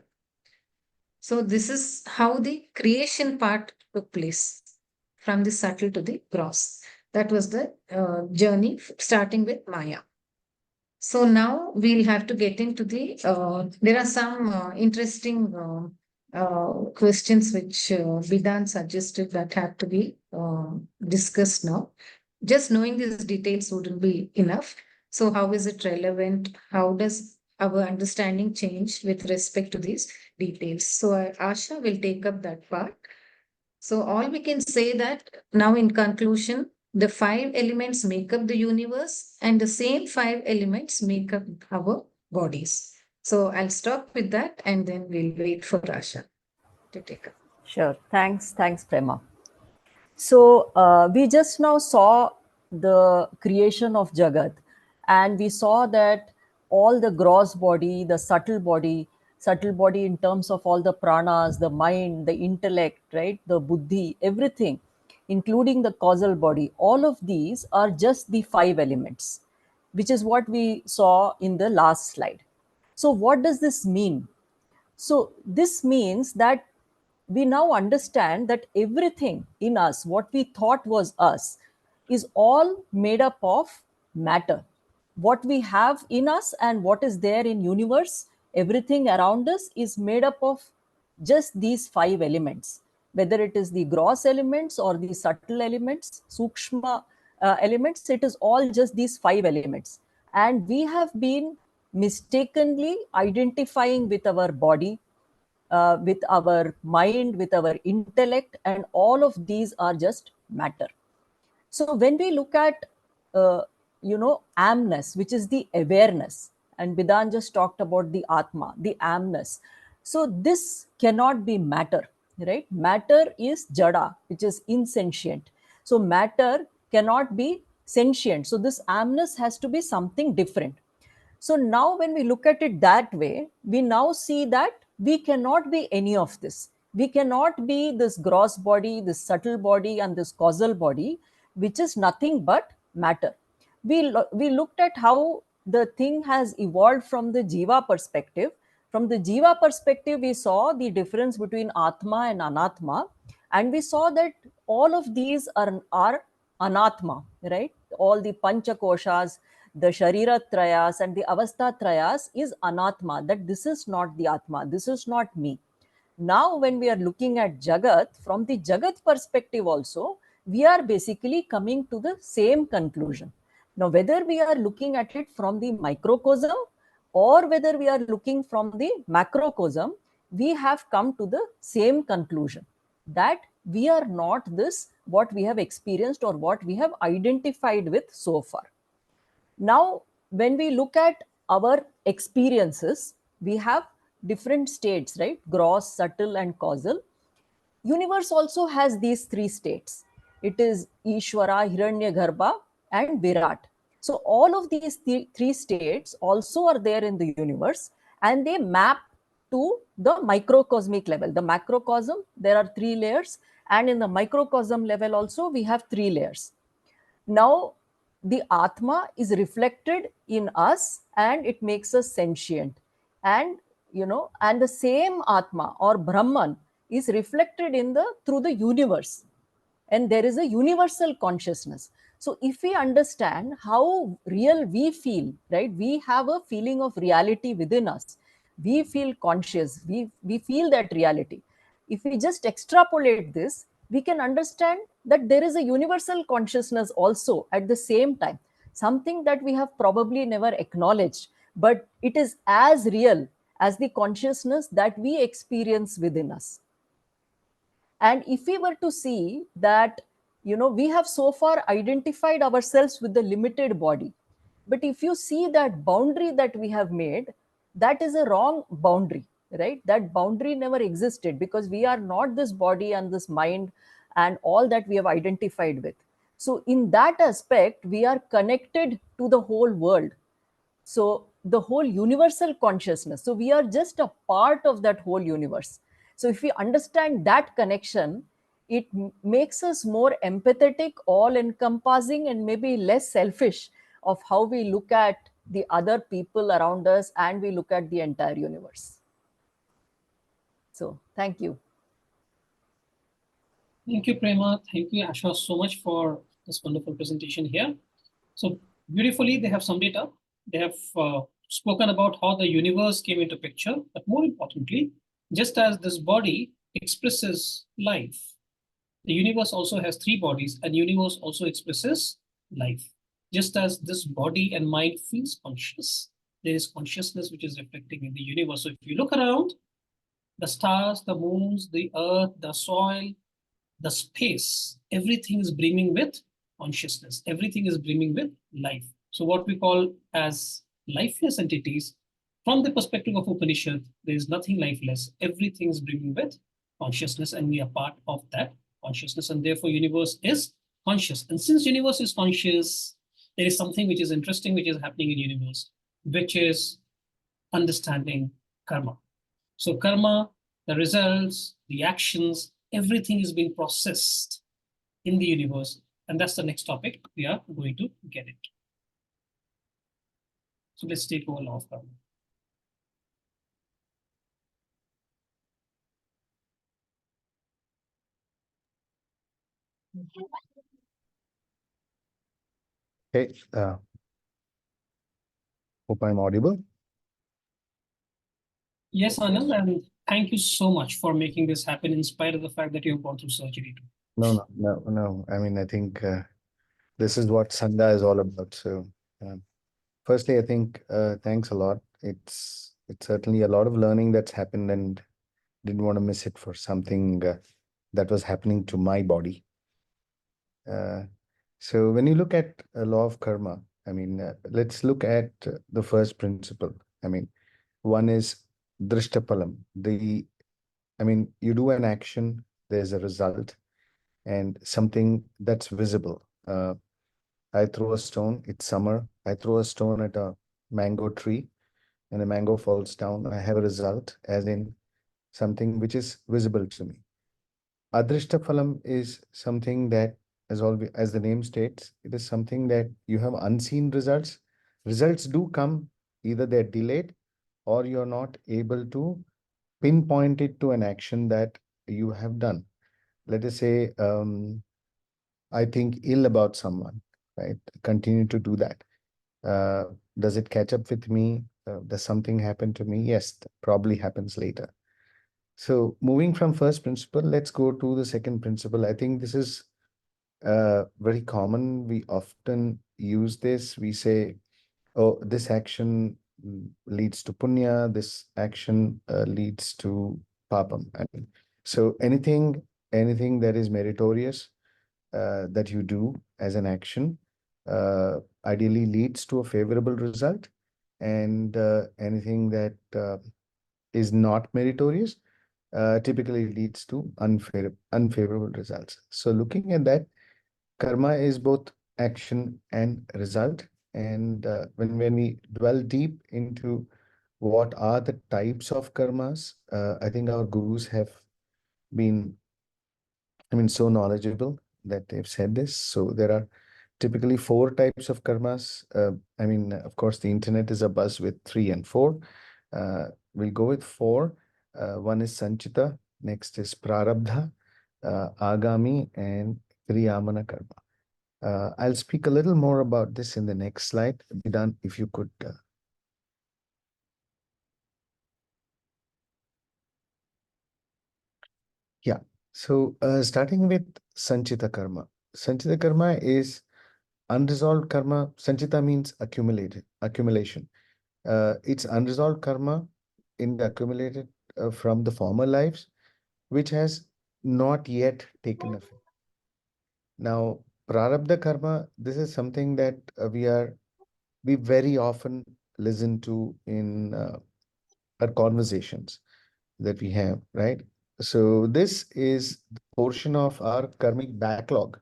So this is how the creation part took place, from the subtle to the gross. That was the journey starting with Maya. So now we'll have to get into the, there are some interesting questions which Bidan suggested that had to be discussed now. Just knowing these details wouldn't be enough. So how is it relevant? How does our understanding change with respect to these details? So Asha will take up that part. So all we can say that now in conclusion, the five elements make up the universe and the same five elements make up our bodies. So I'll stop with that and then we'll wait for Asha to take up. Sure. Thanks, Prema. So we just now saw the creation of Jagat, and we saw that all the gross body, the subtle body in terms of all the pranas, the mind, the intellect, right, the buddhi, everything, including the causal body, all of these are just the five elements, which is what we saw in the last slide. So what does this mean? So this means that we now understand that everything in us, what we thought was us, is all made up of matter. What we have in us and what is there in universe, everything around us is made up of just these five elements, whether it is the gross elements or the subtle elements, sukshma elements, it is all just these five elements. And we have been mistakenly identifying with our body, with our mind, with our intellect, and all of these are just matter. So when we look at, amness, which is the awareness, and Bidan just talked about the Atma, the amness. So this cannot be matter, right? Matter is jada, which is insentient. So matter cannot be sentient. So this amness has to be something different. So now, when we look at it that way, we now see that we cannot be any of this. We cannot be this gross body, this subtle body, and this causal body, which is nothing but matter. We looked at how the thing has evolved from the Jiva perspective. From the Jiva perspective, we saw the difference between Atma and Anatma, and we saw that all of these are Anatma, right? All the Pancha Koshas, the Sharira Trayas, and the Avastha Trayas is Anatma, that this is not the Atma, this is not me. Now, when we are looking at Jagat, from the Jagat perspective also, we are basically coming to the same conclusion. Now, whether we are looking at it from the microcosm or whether we are looking from the macrocosm, we have come to the same conclusion, that we are not this, what we have experienced or what we have identified with so far. Now, when we look at our experiences, we have different states, right? Gross, subtle, and causal. Universe also has these three states. It is Ishvara, Hiranyagarbha, and Virat. So all of these three states also are there in the universe, and they map to the microcosmic level. The macrocosm, there are three layers, and in the microcosm level also we have three layers. Now, the Atma is reflected in us and it makes us sentient. And, and the same Atma or Brahman is reflected in the through the universe. And there is a universal consciousness. So if we understand how real we feel, right, we have a feeling of reality within us. We feel conscious, we feel that reality. If we just extrapolate this, we can understand that there is a universal consciousness also at the same time, something that we have probably never acknowledged, but it is as real as the consciousness that we experience within us. And if we were to see that, we have so far identified ourselves with the limited body. But if you see that boundary that we have made, that is a wrong boundary, right? That boundary never existed, because we are not this body and this mind and all that we have identified with. So, in that aspect, we are connected to the whole world. So the whole universal consciousness, so we are just a part of that whole universe. So if we understand that connection, it makes us more empathetic, all encompassing, and maybe less selfish of how we look at the other people around us and we look at the entire universe. So thank you. Thank you, Prema. Thank you, Asha, so much for this wonderful presentation here. So beautifully, they have summed it up. They have spoken about how the universe came into picture, but more importantly, just as this body expresses life, the universe also has three bodies, and universe also expresses life. Just as this body and mind feels conscious, there is consciousness which is reflecting in the universe. So if you look around, the stars, the moons, the earth, the soil, the space, everything is brimming with consciousness. Everything is brimming with life. So what we call as lifeless entities, from the perspective of Upanishad, there is nothing lifeless. Everything is brimming with consciousness, and we are part of that consciousness, and therefore universe is conscious. And since universe is conscious, there is something which is interesting, which is happening in universe, which is understanding karma. So karma, the results, the actions, everything is being processed in the universe. And that's the next topic we are going to get it. So let's take over law of karma. Hey, hope I'm audible. Yes, Anand, and thank you so much for making this happen in spite of the fact that you've gone through surgery too. No. I mean, I think this is what Sangha is all about. So, firstly, I think thanks a lot. It's certainly a lot of learning that's happened, and didn't want to miss it for something that was happening to my body. So when you look at a law of karma, I mean, let's look at the first principle. I mean, one is drishtapalam. I mean, you do an action, there's a result, and something that's visible. I throw a stone, it's summer. I throw a stone at a mango tree, and a mango falls down. I have a result, as in something which is visible to me. Adrishta phalam is something that, as the name states, it is something that you have unseen results. Results do come, either they're delayed or you're not able to pinpoint it to an action that you have done. Let us say, I think ill about someone, right? Continue to do that. Uh, does it catch up with me? Does something happen to me? Yes, probably happens later. So moving from first principle, let's go to the second principle. I think this is very common. We often use this. We say, oh, this action leads to punya, this action leads to papam. I mean, so anything that is meritorious that you do as an action ideally leads to a favorable result, and anything that is not meritorious typically leads to unfavorable results. So looking at that, karma is both action and result. And when we dwell deep into what are the types of karmas, I think our gurus have been, I mean, so knowledgeable that they've said this. So there are typically 4 types of karmas. I mean, of course, the internet is a buzz with 3 and 4. We'll go with 4. One is sanchita, next is prarabdha, agami, and kriyamana karma. I'll speak a little more about this in the next slide. Bidan, if you could. Yeah. So starting with sanchita karma. Sanchita karma is unresolved karma. Sanchita means accumulation. It's unresolved karma in the accumulated from the former lives, which has not yet taken effect. Now, prarabdha karma, this is something that we very often listen to in our conversations that we have, right? So this is the portion of our karmic backlog.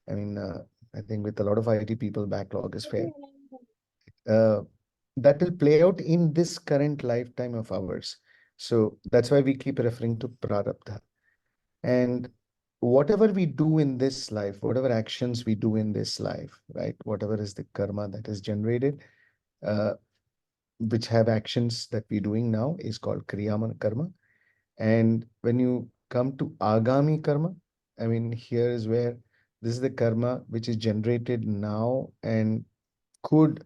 I mean, I think with a lot of IT people, backlog is fair. That will play out in this current lifetime of ours. So that's why we keep referring to prarabdha. And whatever we do in this life, whatever actions we do in this life, right? Whatever is the karma that is generated, uh, which have actions that we're doing now is called kriyamana karma. And when you come to agami karma, I mean, here is where this is the karma which is generated now and could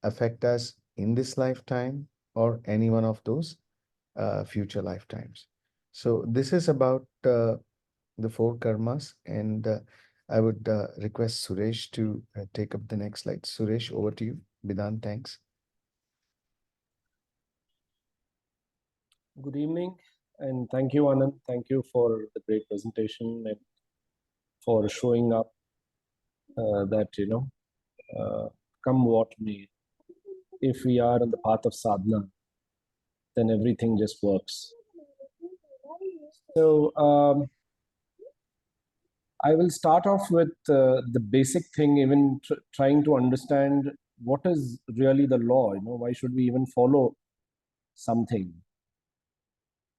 affect us in this lifetime or any one of those future lifetimes. So this is about the 4 karmas, and I would request Suresh to take up the next slide. Suresh, over to you. Bidan, thanks. Good evening, and thank you, Anand. Thank you for the great presentation and for showing up that, come what may, if we are on the path of sadhana, then everything just works. So I will start off with the basic thing, even trying to understand what is really the law. Why should we even follow something?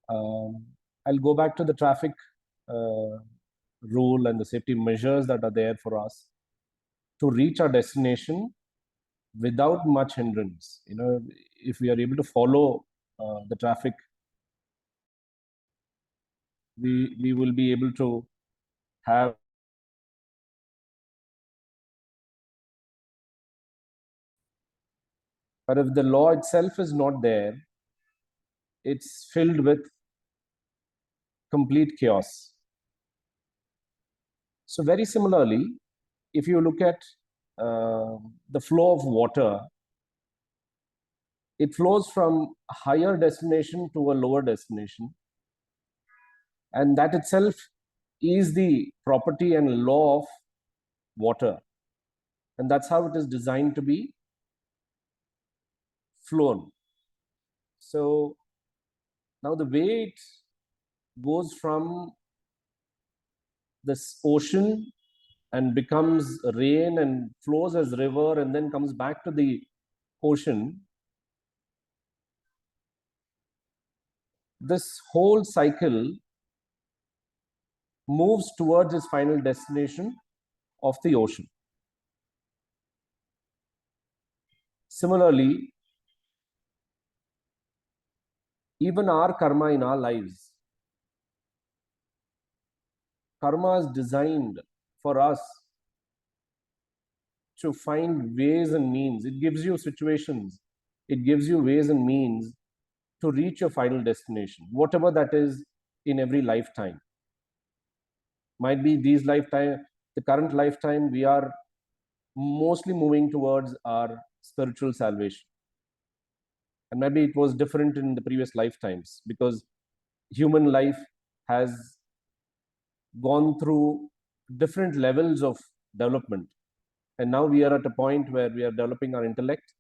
I'll go back to the traffic rule and the safety measures that are there for us to reach our destination without much hindrance. If we are able to follow the traffic, we will be able to have but if the law itself is not there, it's filled with complete chaos. So very similarly, if you look at the flow of water, it flows from a higher destination to a lower destination. And that itself is the property and law of water. And that's how it is designed to be flown. So now the way it goes from this ocean and becomes rain and flows as river and then comes back to the ocean, this whole cycle moves towards its final destination of the ocean. Similarly, even our karma in our lives, karma is designed for us to find ways and means. It gives you situations, it gives you ways and means to reach your final destination, whatever that is in every lifetime. Might be these lifetime, the current lifetime, we are mostly moving towards our spiritual salvation. And maybe it was different in the previous lifetimes because human life has gone through different levels of development. And now we are at a point where we are developing our intellect.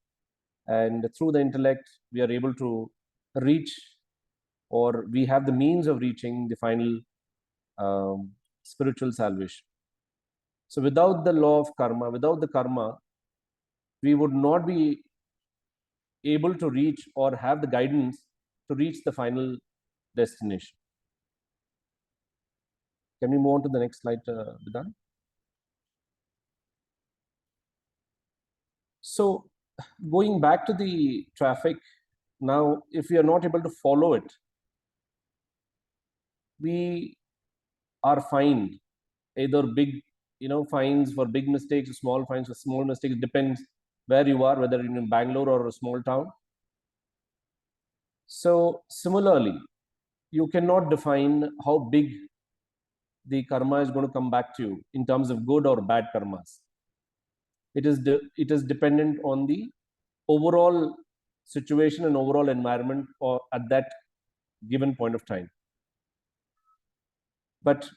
And through the intellect, we are able to reach, or we have the means of reaching the final spiritual salvation. So without the law of karma, without the karma, we would not be able to reach or have the guidance to reach the final destination. Can we move on to the next slide, Bidan? So going back to the traffic, now if we are not able to follow it, we are fined, either big fines for big mistakes or small fines for small mistakes. Depends where you are, whether in Bangalore or a small town. So similarly, you cannot define how big the karma is going to come back to you in terms of good or bad karmas. It is dependent on the overall situation and overall environment or at that given point of time. But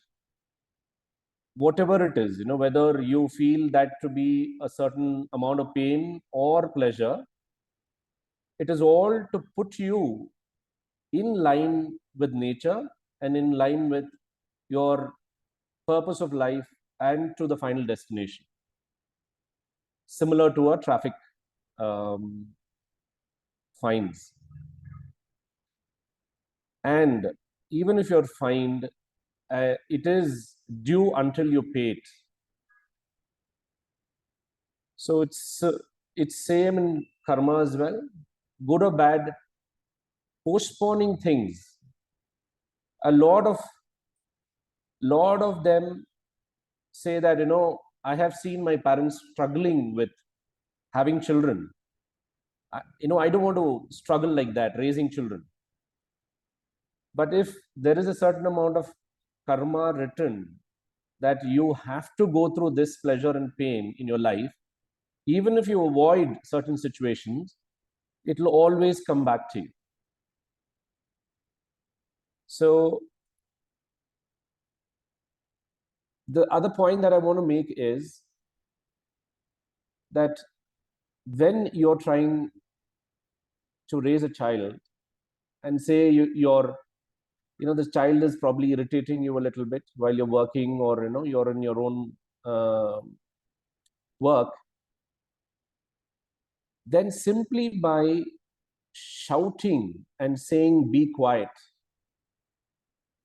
whatever it is, whether you feel that to be a certain amount of pain or pleasure, it is all to put you in line with nature and in line with your purpose of life and to the final destination. Similar to a traffic fines. And even if you're fined, it is due until you pay it. So it's same in karma as well. Good or bad, postponing things. A lot of them say that, I have seen my parents struggling with having children. I don't want to struggle like that, raising children. But if there is a certain amount of karma written that you have to go through this pleasure and pain in your life, even if you avoid certain situations, it will always come back to you. So the other point that I want to make is that when you're trying to raise a child and say this child is probably irritating you a little bit while you're working, or you're in your own work, then simply by shouting and saying be quiet,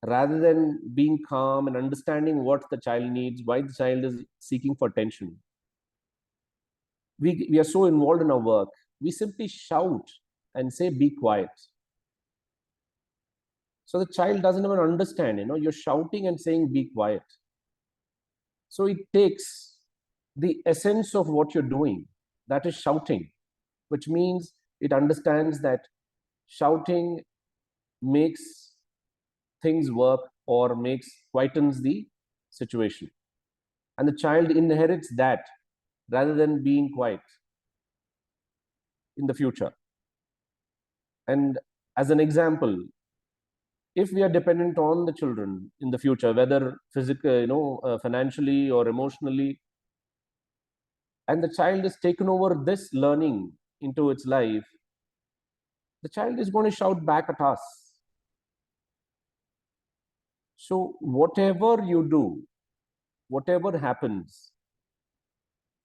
rather than being calm and understanding what the child needs, why the child is seeking for attention, we are so involved in our work, we simply shout and say be quiet. So the child doesn't even understand, you're shouting and saying be quiet. So it takes the essence of what you're doing, that is shouting, which means it understands that shouting makes things work or quietens the situation. And the child inherits that rather than being quiet in the future. And as an example, if we are dependent on the children in the future, whether physically, financially or emotionally, and the child is taken over this learning into its life, the child is going to shout back at us. So whatever you do, whatever happens,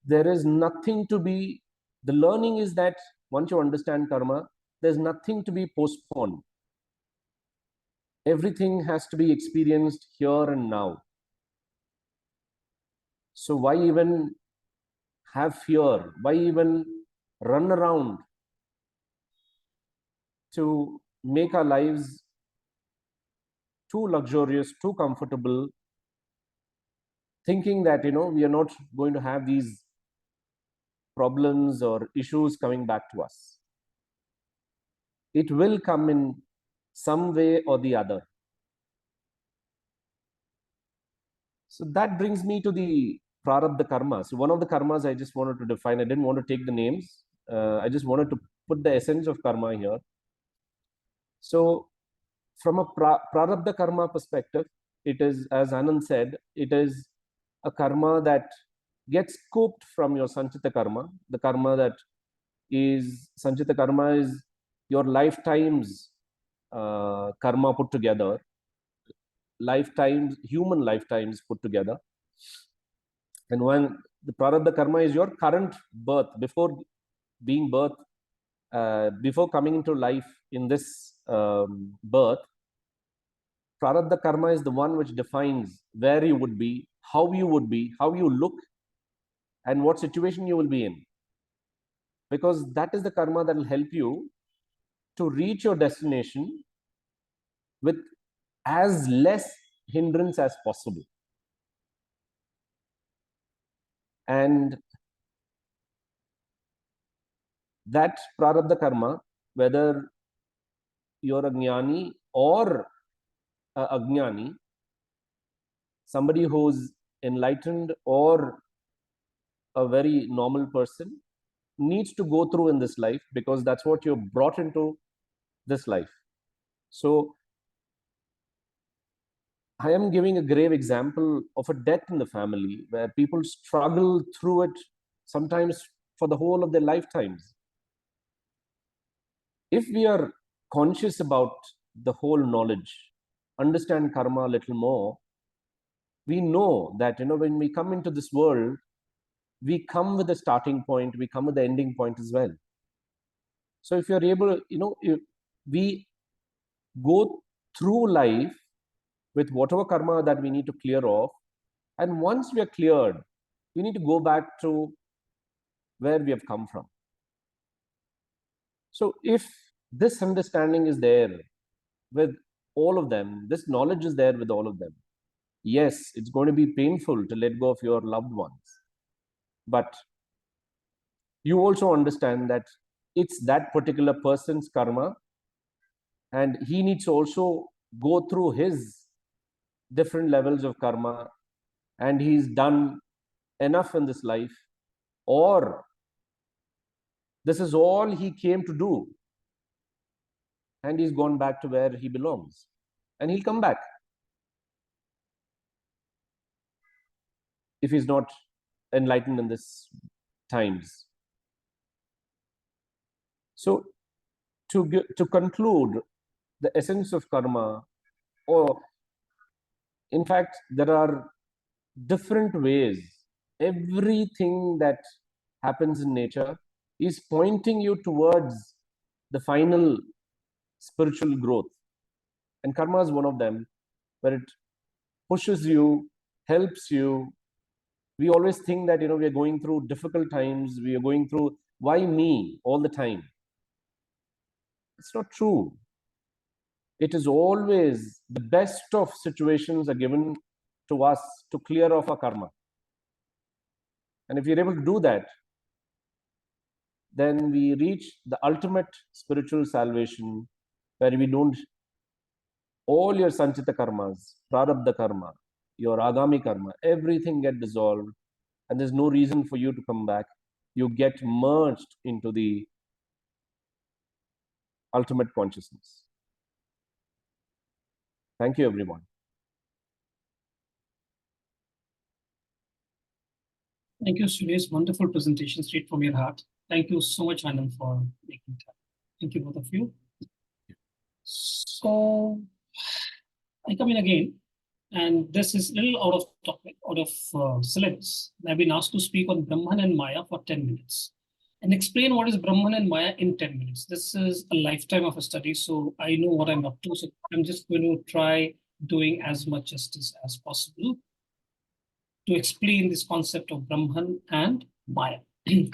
there is nothing to be, the learning is that once you understand karma, there's nothing to be postponed. Everything has to be experienced here and now. So why even have fear? Why even run around to make our lives too luxurious, too comfortable, thinking that, we are not going to have these problems or issues coming back to us? It will come in some way or the other. So that brings me to the prarabdha karma. So one of the karmas I just wanted to define, I didn't want to take the names. I just wanted to put the essence of karma here. So from a prarabdha karma perspective, it is, as Anand said, it is a karma that gets scooped from your sanchita karma. The karma that is, sanchita karma is your lifetimes karma put together, lifetimes, human lifetimes put together. And when the prarabdha karma is your current birth, before being birth, before coming into life in this birth, prarabdha karma is the one which defines where you would be, how you look, and what situation you will be in. Because that is the karma that will help you to reach your destination with as less hindrance as possible. And that prarabdha karma, whether you're a jnani or a ajnani, somebody who's enlightened or a very normal person, needs to go through in this life, because that's what you're brought into this life. So I am giving a grave example of a death in the family where people struggle through it sometimes for the whole of their lifetimes. If we are conscious about the whole knowledge, understand karma a little more, we know that, when we come into this world, we come with a starting point, we come with the ending point as well. So if you're able, if we go through life with whatever karma that we need to clear off, and once we are cleared, we need to go back to where we have come from. So if this understanding is there with all of them, this knowledge is there with all of them, yes, it's going to be painful to let go of your loved ones, but you also understand that it's that particular person's karma, and he needs to also go through his different levels of karma, and he's done enough in this life, or this is all he came to do, and he's gone back to where he belongs, and he'll come back if he's not enlightened in this times. So to conclude, the essence of karma, or in fact, there are different ways. Everything that happens in nature is pointing you towards the final spiritual growth. And karma is one of them, where it pushes you, helps you. We always think that, we are going through difficult times, we are going through, why me all the time? It's not true. It is always the best of situations are given to us to clear off our karma. And if you're able to do that, then we reach the ultimate spiritual salvation, where we don't, all your sanchita karmas, prarabdha karma, your agami karma, everything get dissolved, and there's no reason for you to come back. You get merged into the ultimate consciousness. Thank you, everyone. Thank you, Suresh. Wonderful presentation, straight from your heart. Thank you so much, Anand, for making time. Thank you, both of you. So I come in again, and this is a little out of topic, out of syllabus. I've been asked to speak on Brahman and Maya for 10 minutes and explain what is Brahman and Maya in 10 minutes. This is a lifetime of a study, so I know what I'm up to. So I'm just going to try doing as much justice as possible to explain this concept of Brahman and Maya.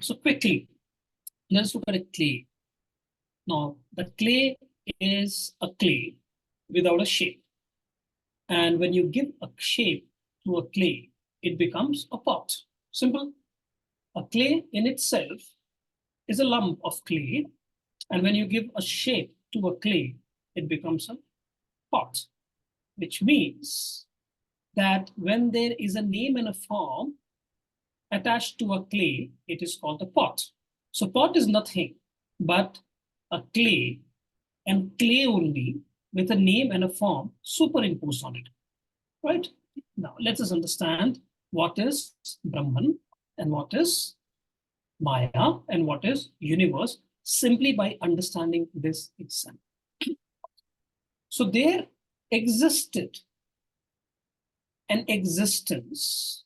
So quickly, let's look at a clay. Now, the clay is a clay without a shape. And when you give a shape to a clay, it becomes a pot. Simple. A clay in itself is a lump of clay. And when you give a shape to a clay, it becomes a pot, which means that when there is a name and a form attached to a clay, it is called a pot. So pot is nothing but a clay, and clay only with a name and a form superimposed on it. Right? Now, let us understand what is Brahman and what is Maya and what is universe simply by understanding this example. So there existed an existence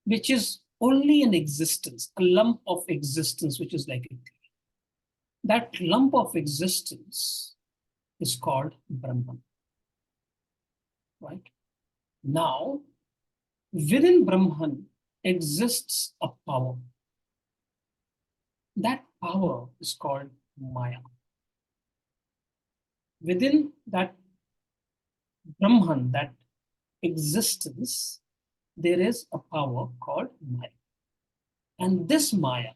which is only an existence, a lump of existence, which is like a clay. That lump of existence is called Brahman. Right? Now, within Brahman exists a power. That power is called Maya. Within that Brahman, that existence, there is a power called Maya. And this Maya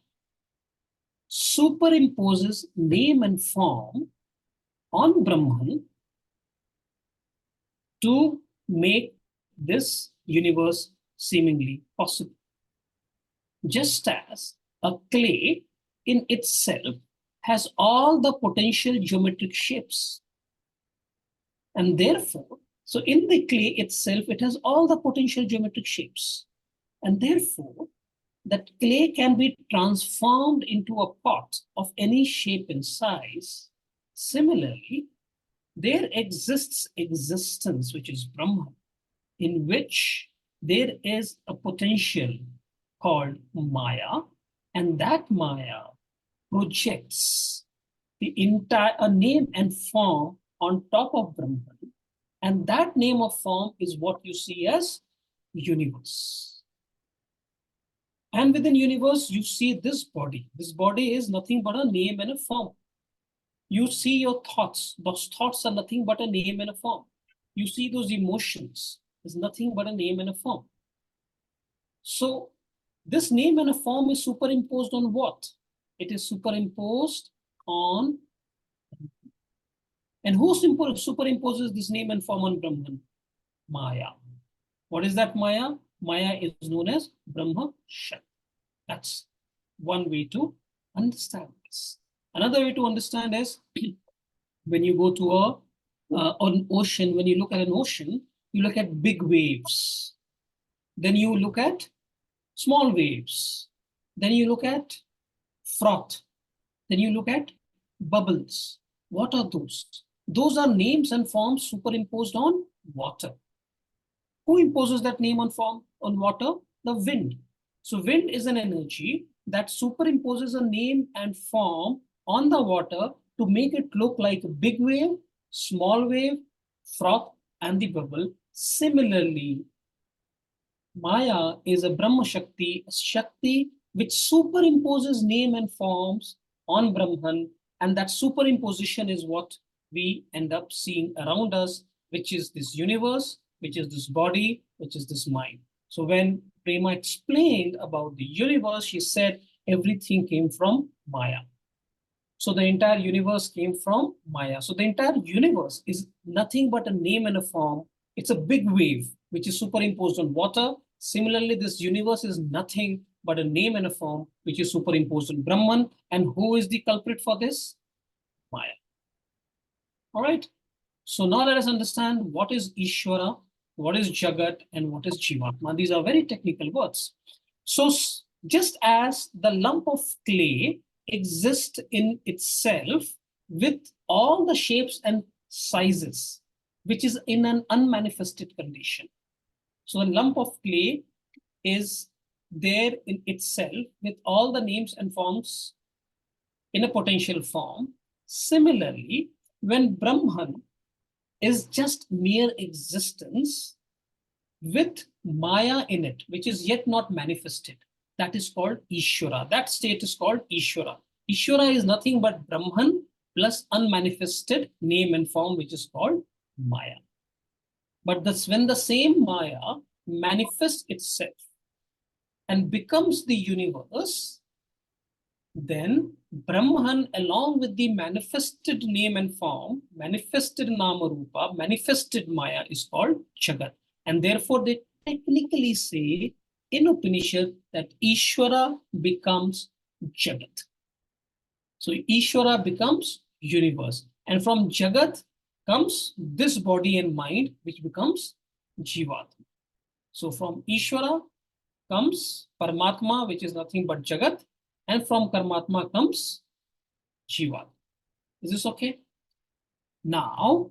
superimposes name and form on Brahman to make this universe seemingly possible. Just as a clay in itself has all the potential geometric shapes. And therefore, so in the clay itself, it has all the potential geometric shapes. And therefore, that clay can be transformed into a pot of any shape and size. Similarly, there exists existence, which is Brahman, in which there is a potential called Maya, and that Maya projects the entire name and form on top of Brahman, and that name of form is what you see as universe. And within universe, you see this body. This body is nothing but a name and a form. You see your thoughts. Those thoughts are nothing but a name and a form. You see those emotions. It's nothing but a name and a form. So this name and a form is superimposed on what? It is superimposed on, and who superimposes this name and form on Brahman? Maya. What is that Maya? Maya is known as Brahma Shakti. That's one way to understand this. Another way to understand is when you go to an ocean, when you look at an ocean, you look at big waves. Then you look at small waves. Then you look at froth. Then you look at bubbles. What are those? Those are names and forms superimposed on water. Who imposes that name and form on water? The wind. So wind is an energy that superimposes a name and form on the water to make it look like a big wave, small wave, froth, and the bubble. Similarly, Maya is a Brahma Shakti, a Shakti which superimposes name and forms on Brahman, and that superimposition is what we end up seeing around us, which is this universe, which is this body, which is this mind. So when Prema explained about the universe, she said everything came from Maya. So the entire universe came from Maya. So the entire universe is nothing but a name and a form. It's a big wave, which is superimposed on water. Similarly, this universe is nothing but a name and a form, which is superimposed on Brahman. And who is the culprit for this? Maya. All right. So now let us understand what is Ishvara, what is Jagat, and what is Jivatma. These are very technical words. So just as the lump of clay exists in itself with all the shapes and sizes, which is in an unmanifested condition. So a lump of clay is there in itself with all the names and forms in a potential form. Similarly, when Brahman is just mere existence with Maya in it, which is yet not manifested, that is called Ishvara. That state is called Ishvara. Ishvara is nothing but Brahman plus unmanifested name and form, which is called Maya. But when the same Maya manifests itself and becomes the universe, then Brahman, along with the manifested name and form, manifested Nama Rupa, manifested Maya, is called Jagat. And therefore, they technically say in Upanishad that Ishvara becomes Jagat. So Ishvara becomes universe. And from Jagat comes this body and mind, which becomes Jivatma. So from Ishvara comes Paramatma, which is nothing but Jagat. And from Karmatma comes Jiva. Is this okay? Now,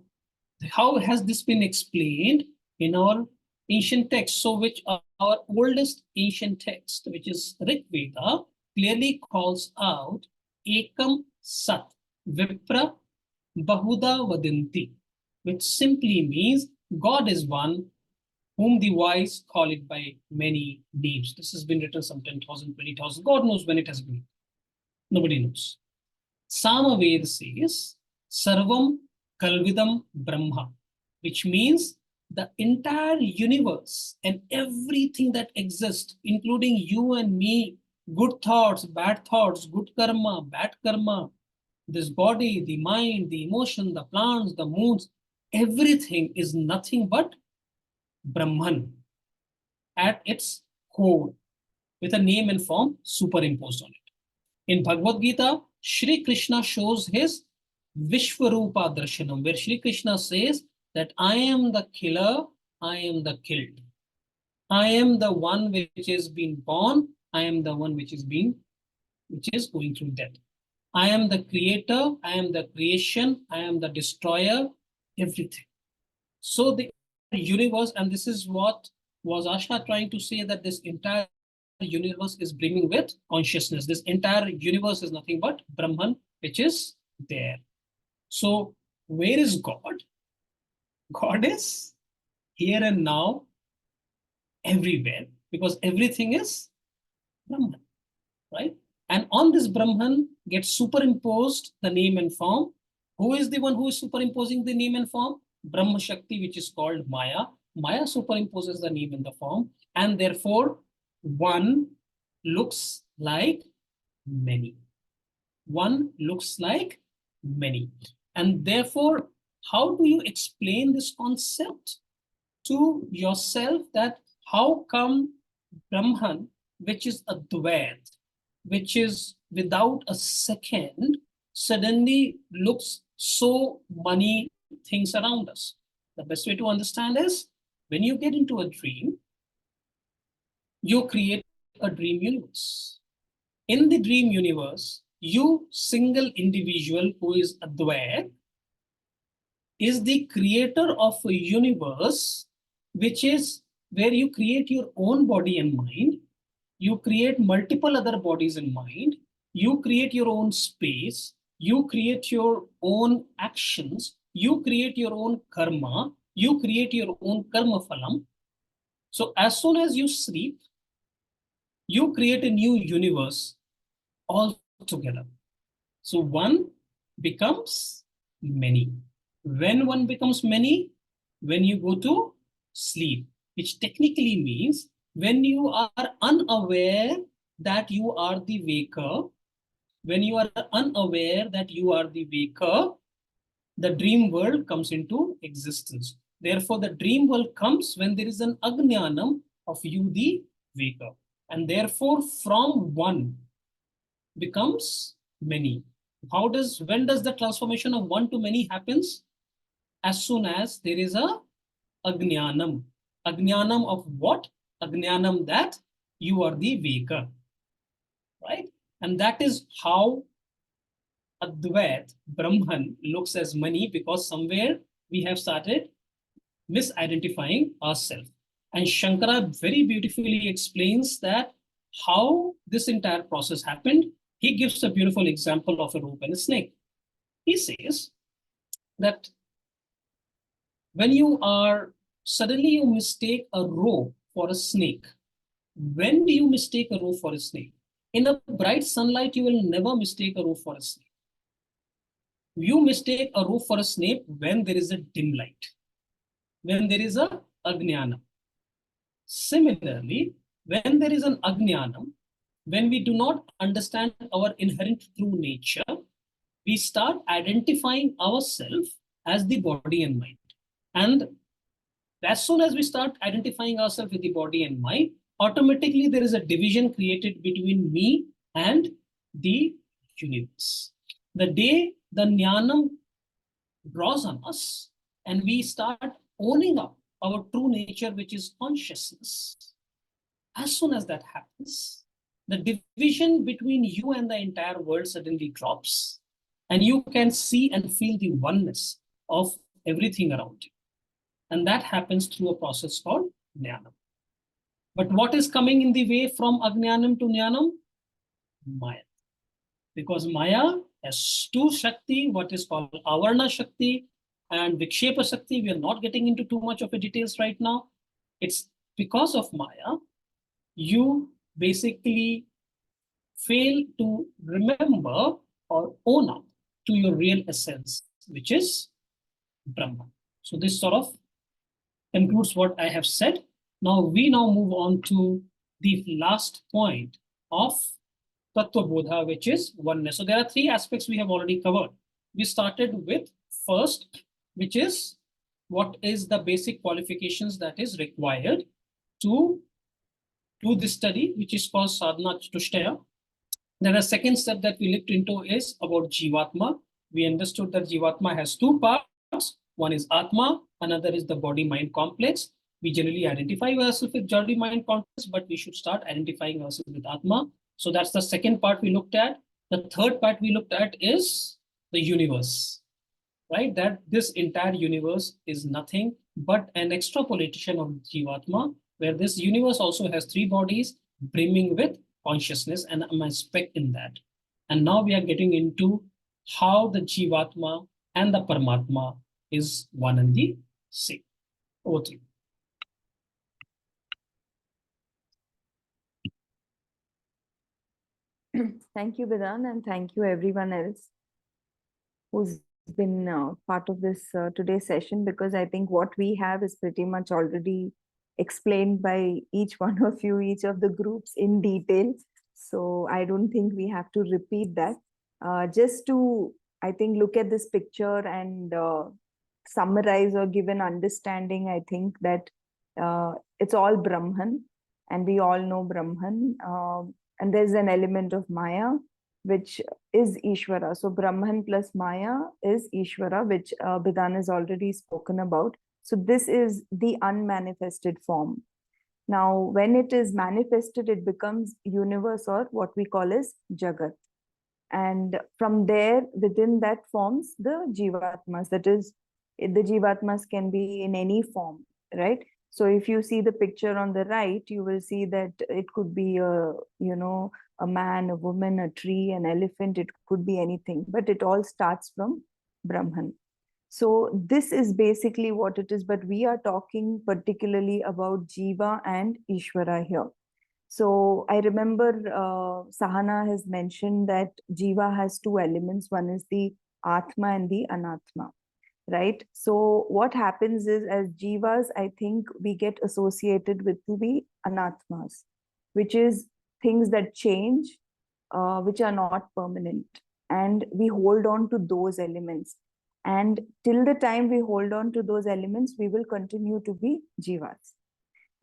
how has this been explained in our ancient text? So, which our oldest ancient text, which is Rig Veda, clearly calls out Ekam Sat Vipra Bahuda Vadanti, which simply means God is one, whom the wise call it by many names. This has been written some 10,000, 20,000. God knows when it has been. Nobody knows. Samaveda says, Sarvam Kalvidam Brahma, which means the entire universe and everything that exists, including you and me, good thoughts, good karma, bad karma, this body, the mind, the emotion, the plants, the moons, everything is nothing but Brahman at its core, with a name and form superimposed on it. In Bhagavad Gita, Shri Krishna shows his Vishwarupa Darshanam, where Shri Krishna says that I am the killer, I am the killed. I am the one which is being born, I am the one which is going through death. I am the creator, I am the creation, I am the destroyer, everything. So the universe, and this is what was Asha trying to say, that this entire universe is brimming with consciousness. This entire universe is nothing but Brahman, which is there. So where is God? God is here and now, everywhere, because everything is Brahman, right? And on this Brahman gets superimposed the name and form. Who is the one who is superimposing the name and form? Brahma Shakti, which is called Maya. Maya superimposes the name and the form, and therefore one looks like many. One looks like many. And therefore, how do you explain this concept to yourself, that how come Brahman, which is a Dvait, which is without a second, suddenly looks so many things around us? The best way to understand is, when you get into a dream, you create a dream universe. In the dream universe, you, single individual who is Advait, is the creator of a universe, which is where you create your own body and mind, you create multiple other bodies and mind, you create your own space, you create your own actions, you create your own karma, you create your own karma phalam. So as soon as you sleep, you create a new universe altogether. So one becomes many. When one becomes many? When you go to sleep, which technically means when you are unaware that you are the waker, when you are unaware that you are the waker, the dream world comes into existence. Therefore, the dream world comes when there is an ajnanam of you, the waker. And therefore, from one becomes many. When does the transformation of one to many happens? as soon as there is a ajnanam. Ajnanam of what? Ajnanam that you are the waker, right? And that is how Advait, Brahman, looks as many, because somewhere we have started misidentifying ourselves. And Shankara very beautifully explains that how this entire process happened. He gives a beautiful example of a rope and a snake. He says that when you are, suddenly you mistake a rope for a snake. When do you mistake a rope for a snake? In a bright sunlight, you will never mistake a rope for a snake. You mistake a rope for a snake when there is a dim light, when there is a ajnana. Similarly, when there is an ajnanam, when we do not understand our inherent true nature, we start identifying ourselves as the body and mind. And as soon as we start identifying ourselves with the body and mind, automatically there is a division created between me and the universe. The day the jnanam draws on us and we start owning up our true nature, which is consciousness, as soon as that happens, the division between you and the entire world suddenly drops, and you can see and feel the oneness of everything around you. And that happens through a process called jnanam. But what is coming in the way from ajnanam to jnanam? Maya. Because Maya has two Shakti, what is called Avarna Shakti and Vikshepa Shakti. We are not getting into too much of the details right now. It's because of Maya, you basically fail to remember or own up to your real essence, which is Brahman. So this sort of concludes what I have said. Now we move on to the last point of Tattvabodha, which is oneness. So there are three aspects we have already covered. We started with first, which is what is the basic qualifications that is required to do this study, which is called sadhana chatushtaya. Then a second step that we looked into is about Jivatma. We understood that Jivatma has two parts. One is Atma, another is the body-mind complex. We generally identify ourselves with body-mind complex, but we should start identifying ourselves with Atma. So that's the second part we looked at. The third part we looked at is the universe, right? That this entire universe is nothing but an extrapolation of Jivatma, where this universe also has three bodies brimming with consciousness, and I'm a speck in that. And now we are getting into how the Jivatma and the Paramatma is one and the same. Over to you. Thank you, Vedant, and thank you everyone else who's been part of this today's session, because I think what we have is pretty much already explained by each one of you, each of the groups in detail. So I don't think we have to repeat that. Just to, I think, look at this picture and summarize or give an understanding, I think that it's all Brahman, and we all know Brahman. And there's an element of Maya, which is Ishvara. So Brahman plus Maya is Ishvara, which Bidan has already spoken about. So this is the unmanifested form. Now, when it is manifested, it becomes universe, or what we call as Jagat. And from there, within that forms the Jivatmas. That is, the Jivatmas can be in any form, right? So if you see the picture on the right, you will see that it could be a, a man, a woman, a tree, an elephant, it could be anything, but it all starts from Brahman. So this is basically what it is, but we are talking particularly about Jiva and Ishvara here. So I remember Sahana has mentioned that Jiva has two elements. One is the Atma and the Anatma, right? So what happens is, as Jivas, I think we get associated with the Anatmas, which is things that change, which are not permanent. And we hold on to those elements. And till the time we hold on to those elements, we will continue to be Jivas.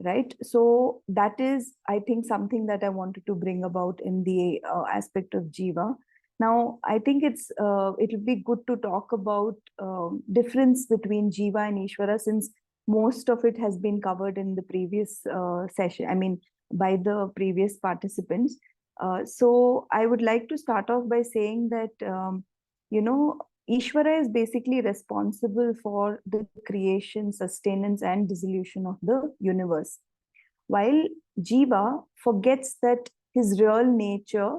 Right. So that is, I think, something that I wanted to bring about in the aspect of Jiva. Now, I think it'll be good to talk about difference between Jiva and Ishvara, since most of it has been covered in the previous session. I mean, by the previous participants. So I would like to start off by saying that Ishvara is basically responsible for the creation, sustenance, and dissolution of the universe, while Jiva forgets his real nature,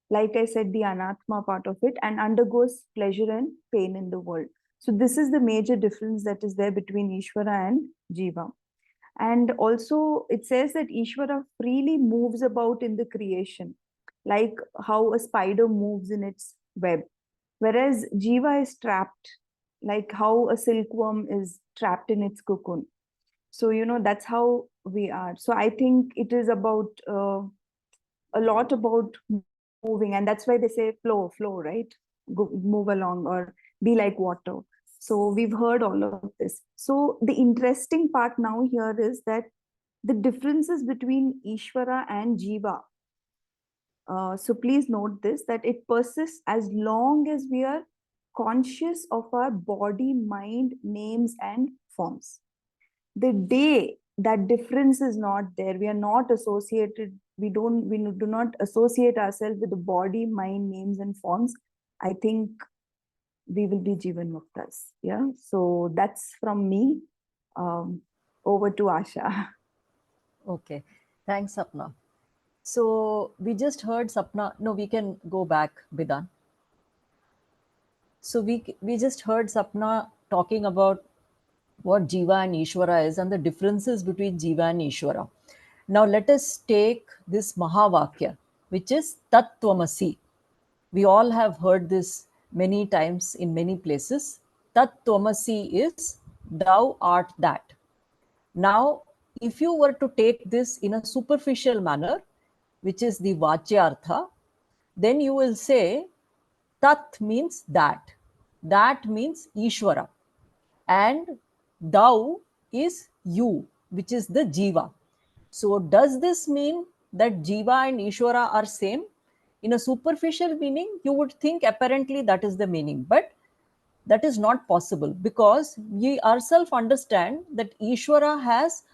like I said, the anatma part of it, and undergoes pleasure and pain in the world. So this is the major difference that is there between Ishvara and Jiva. And also it says that Ishvara freely moves about in the creation, like how a spider moves in its web, whereas Jiva is trapped, like how a silkworm is trapped in its cocoon. So that's how we are. So I think it is about a lot about moving, and that's why they say flow, right? Move along or be like water. So we've heard all of this. So the interesting part now here is that the differences between Ishvara and Jiva, so please note this, that it persists as long as we are conscious of our body, mind, names, and forms. The day that difference is not there, we are not associated, we do not associate ourselves with the body, mind, names, and forms, I think we will be Jivan Muktas. Yeah. So that's from me. Over to Asha. Okay. Thanks, Sapna. So we just heard Sapna. No, we can go back, Bidan. So we just heard Sapna talking about what Jiva and Ishvara is and the differences between Jiva and Ishvara. Now let us take this Mahavakya, which is Tattvamasi. We all have heard this many times in many places. Tattvamasi is thou art that. Now, if you were to take this in a superficial manner, which is the Vachyartha, then you will say Tat means that. That means Ishvara. And thou is you, which is the Jiva. So does this mean that Jiva and Ishvara are same? In a superficial meaning, you would think apparently that is the meaning, but that is not possible, because we ourselves understand that Ishvara has,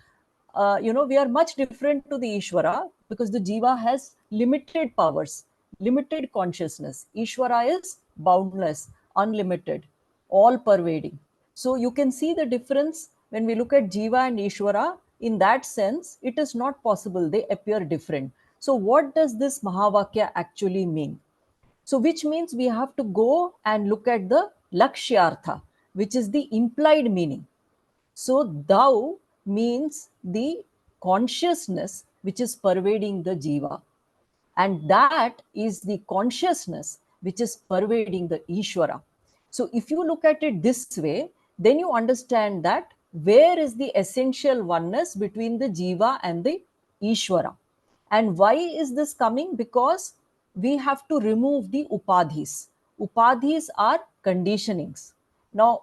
we are much different to the Ishvara, because the Jiva has limited powers, limited consciousness. Ishvara is boundless, unlimited, all pervading. So you can see the difference when we look at Jiva and Ishvara. In that sense, it is not possible, they appear different. So what does this Mahavakya actually mean? So which means we have to go and look at the Lakshyartha, which is the implied meaning. So thou means the consciousness which is pervading the Jiva. And that is the consciousness which is pervading the Ishvara. So if you look at it this way, then you understand that where is the essential oneness between the Jiva and the Ishvara. And why is this coming? Because we have to remove the upadhis. Upadhis are conditionings. Now,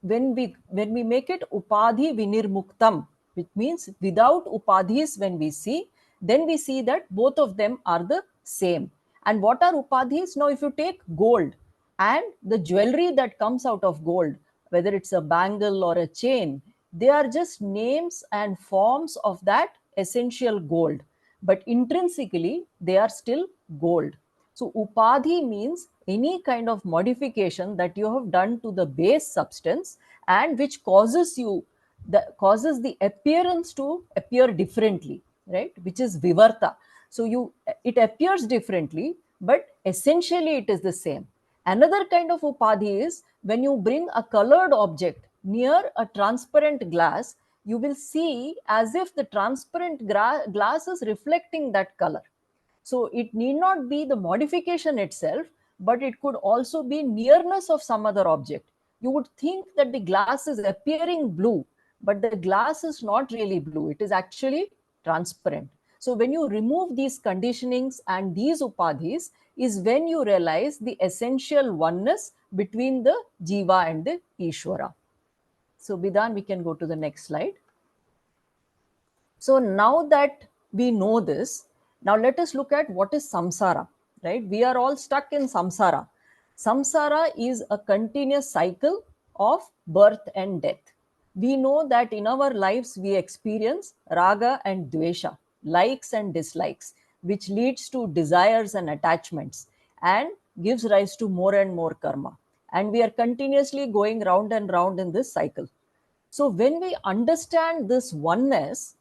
when we make it upadhi vinirmuktam, which means without upadhis, when we see, then we see that both of them are the same. And what are upadhis? Now, if you take gold and the jewelry that comes out of gold, whether it's a bangle or a chain, they are just names and forms of that essential gold, but intrinsically they are still gold. So upadhi means any kind of modification that you have done to the base substance, and which causes the appearance to appear differently, right? Which is vivarta. So it appears differently, but essentially it is the same. Another kind of upadhi is when you bring a colored object near a transparent glass, you will see as if the transparent glass is reflecting that color. So it need not be the modification itself, but it could also be nearness of some other object. You would think that the glass is appearing blue, but the glass is not really blue. It is actually transparent. So when you remove these conditionings and these upadhis is when you realize the essential oneness between the Jiva and the Ishvara. So Bidan, we can go to the next slide. So now that we know this, now let us look at what is samsara. right? We are all stuck in samsara. Samsara is a continuous cycle of birth and death. We know that in our lives we experience raga and dvesha, likes and dislikes, which leads to desires and attachments and gives rise to more and more karma. And we are continuously going round and round in this cycle. So when we understand this oneness,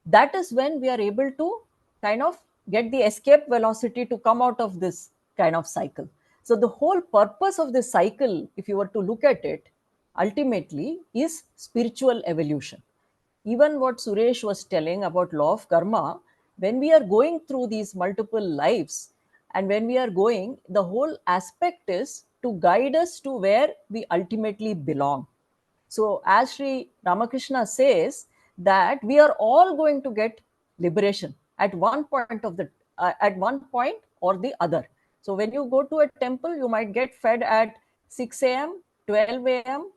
that is when we are able to kind of get the escape velocity to come out of this kind of cycle. So the whole purpose of this cycle, if you were to look at it, ultimately is spiritual evolution. Even what Suresh was telling about law of karma, when we are going through these multiple lives and when we are going, the whole aspect is to guide us to where we ultimately belong. So, as Sri Ramakrishna says, that we are all going to get liberation at one point of the at one point or the other. So, when you go to a temple, you might get fed at 6 a.m., 12 a.m.,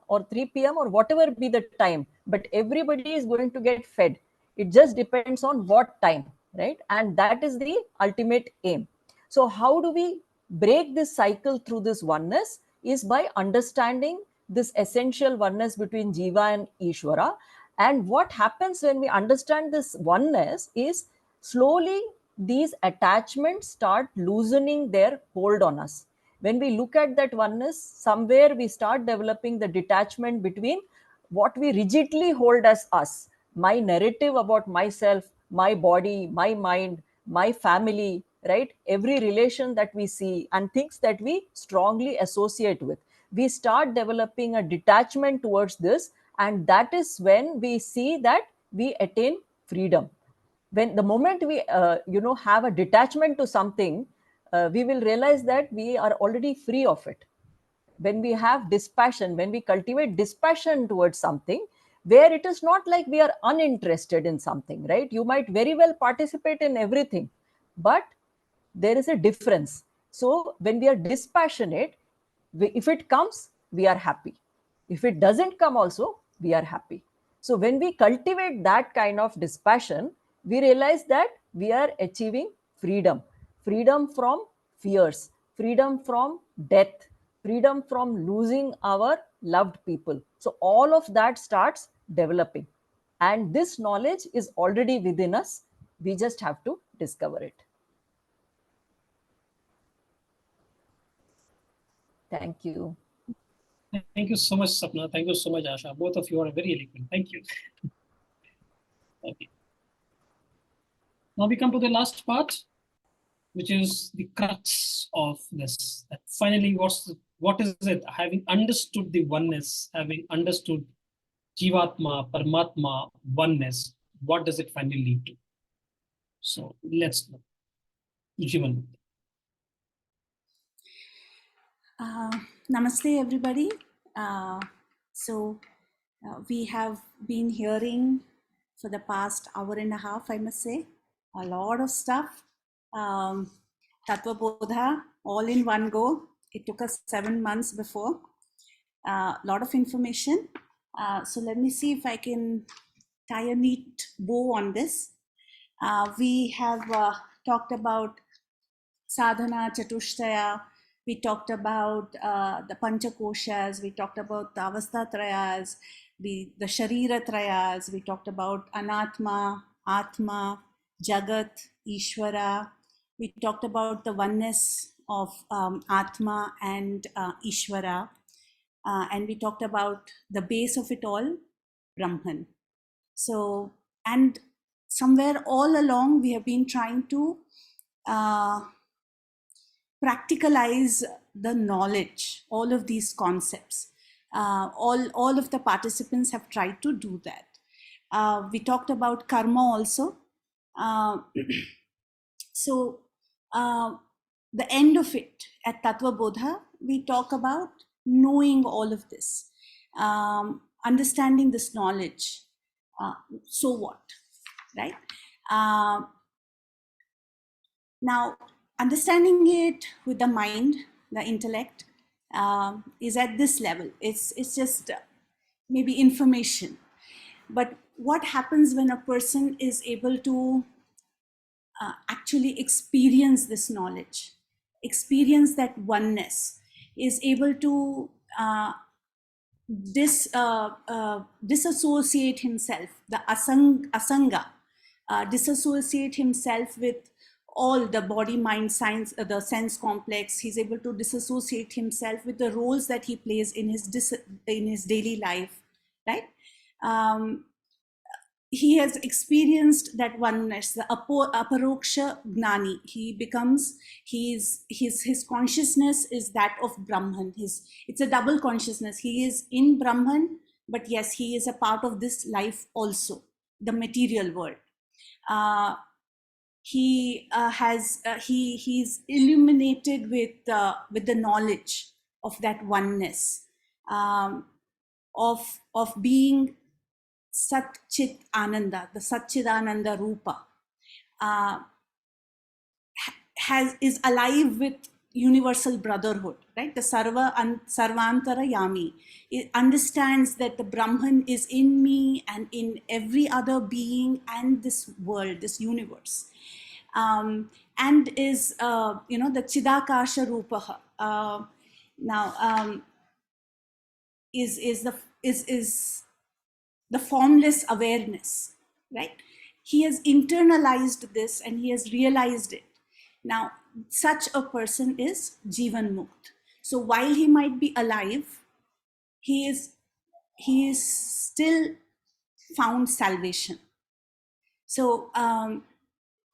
or 3 p.m. or whatever be the time. But everybody is going to get fed. It just depends on what time, right? And that is the ultimate aim. So, how do we break this cycle through this oneness? Is by understanding this essential oneness between Jiva and Ishvara. And what happens when we understand this oneness is slowly these attachments start loosening their hold on us. When we look at that oneness, somewhere we start developing the detachment between what we rigidly hold as us, my narrative about myself, my body, my mind, my family, right? Every relation that we see and things that we strongly associate with, we start developing a detachment towards this, and that is when we see that we attain freedom. When the moment we have a detachment to something, we will realize that we are already free of it. When we have dispassion, when we cultivate dispassion towards something, where it is not like we are uninterested in something, right? You might very well participate in everything, but there is a difference. So when we are dispassionate, if it comes, we are happy. If it doesn't come also, we are happy. So when we cultivate that kind of dispassion, we realize that we are achieving freedom. Freedom from fears, freedom from death, freedom from losing our loved people. So all of that starts developing. And this knowledge is already within us. We just have to discover it. Thank you. Thank you so much, Sapna. Thank you so much, Asha. Both of you are very eloquent. Thank you. Okay. Now we come to the last part, which is the crux of this. That finally, what is it? Having understood the oneness, having understood Jivatma, Paramatma, oneness, what does it finally lead to? So let's know. Jivan. Namaste, everybody. We have been hearing for the past hour and a half, I must say, a lot of stuff. Tattvabodha, all in one go. It took us 7 months before. A lot of information. So let me see if I can tie a neat bow on this. We have talked about sadhana, chatushtaya. We talked about the panchakoshas. We talked about the avasthatrayas, the shariratrayas. We talked about anatma, atma, jagat, ishvara. We talked about the oneness of atma and ishvara. And we talked about the base of it all, Brahman. So, and somewhere all along, we have been trying to practicalize the knowledge, all of these concepts. All of the participants have tried to do that. We talked about karma also. So the end of it at Tattvabodha, we talk about knowing all of this, understanding this knowledge. So what, right? Now, understanding it with the mind, the intellect, is at this level. It's just maybe information. But what happens when a person is able to actually actually experience this knowledge, experience that oneness, is able to disassociate himself, the asanga, disassociate himself with all the body, mind, science, the sense complex. He's able to disassociate himself with the roles that he plays in his daily life, right? He has experienced that oneness, the aparoksha gnani. He becomes, his consciousness is that of Brahman. It's a double consciousness. He is in Brahman, but yes, he is a part of this life also, the material world. He's illuminated with the knowledge of that oneness, of being Sat Chit Ananda, the Satchidananda Rupa, is alive with universal brotherhood, right? The Sarvantara Yami. It understands that the Brahman is in me and in every other being and this world, this universe. And is, the Chidakasha Rupaha. Is the formless awareness, right? He has internalized this and he has realized it. Now, such a person is Jivan Mukt. So while he might be alive, he is still found salvation. So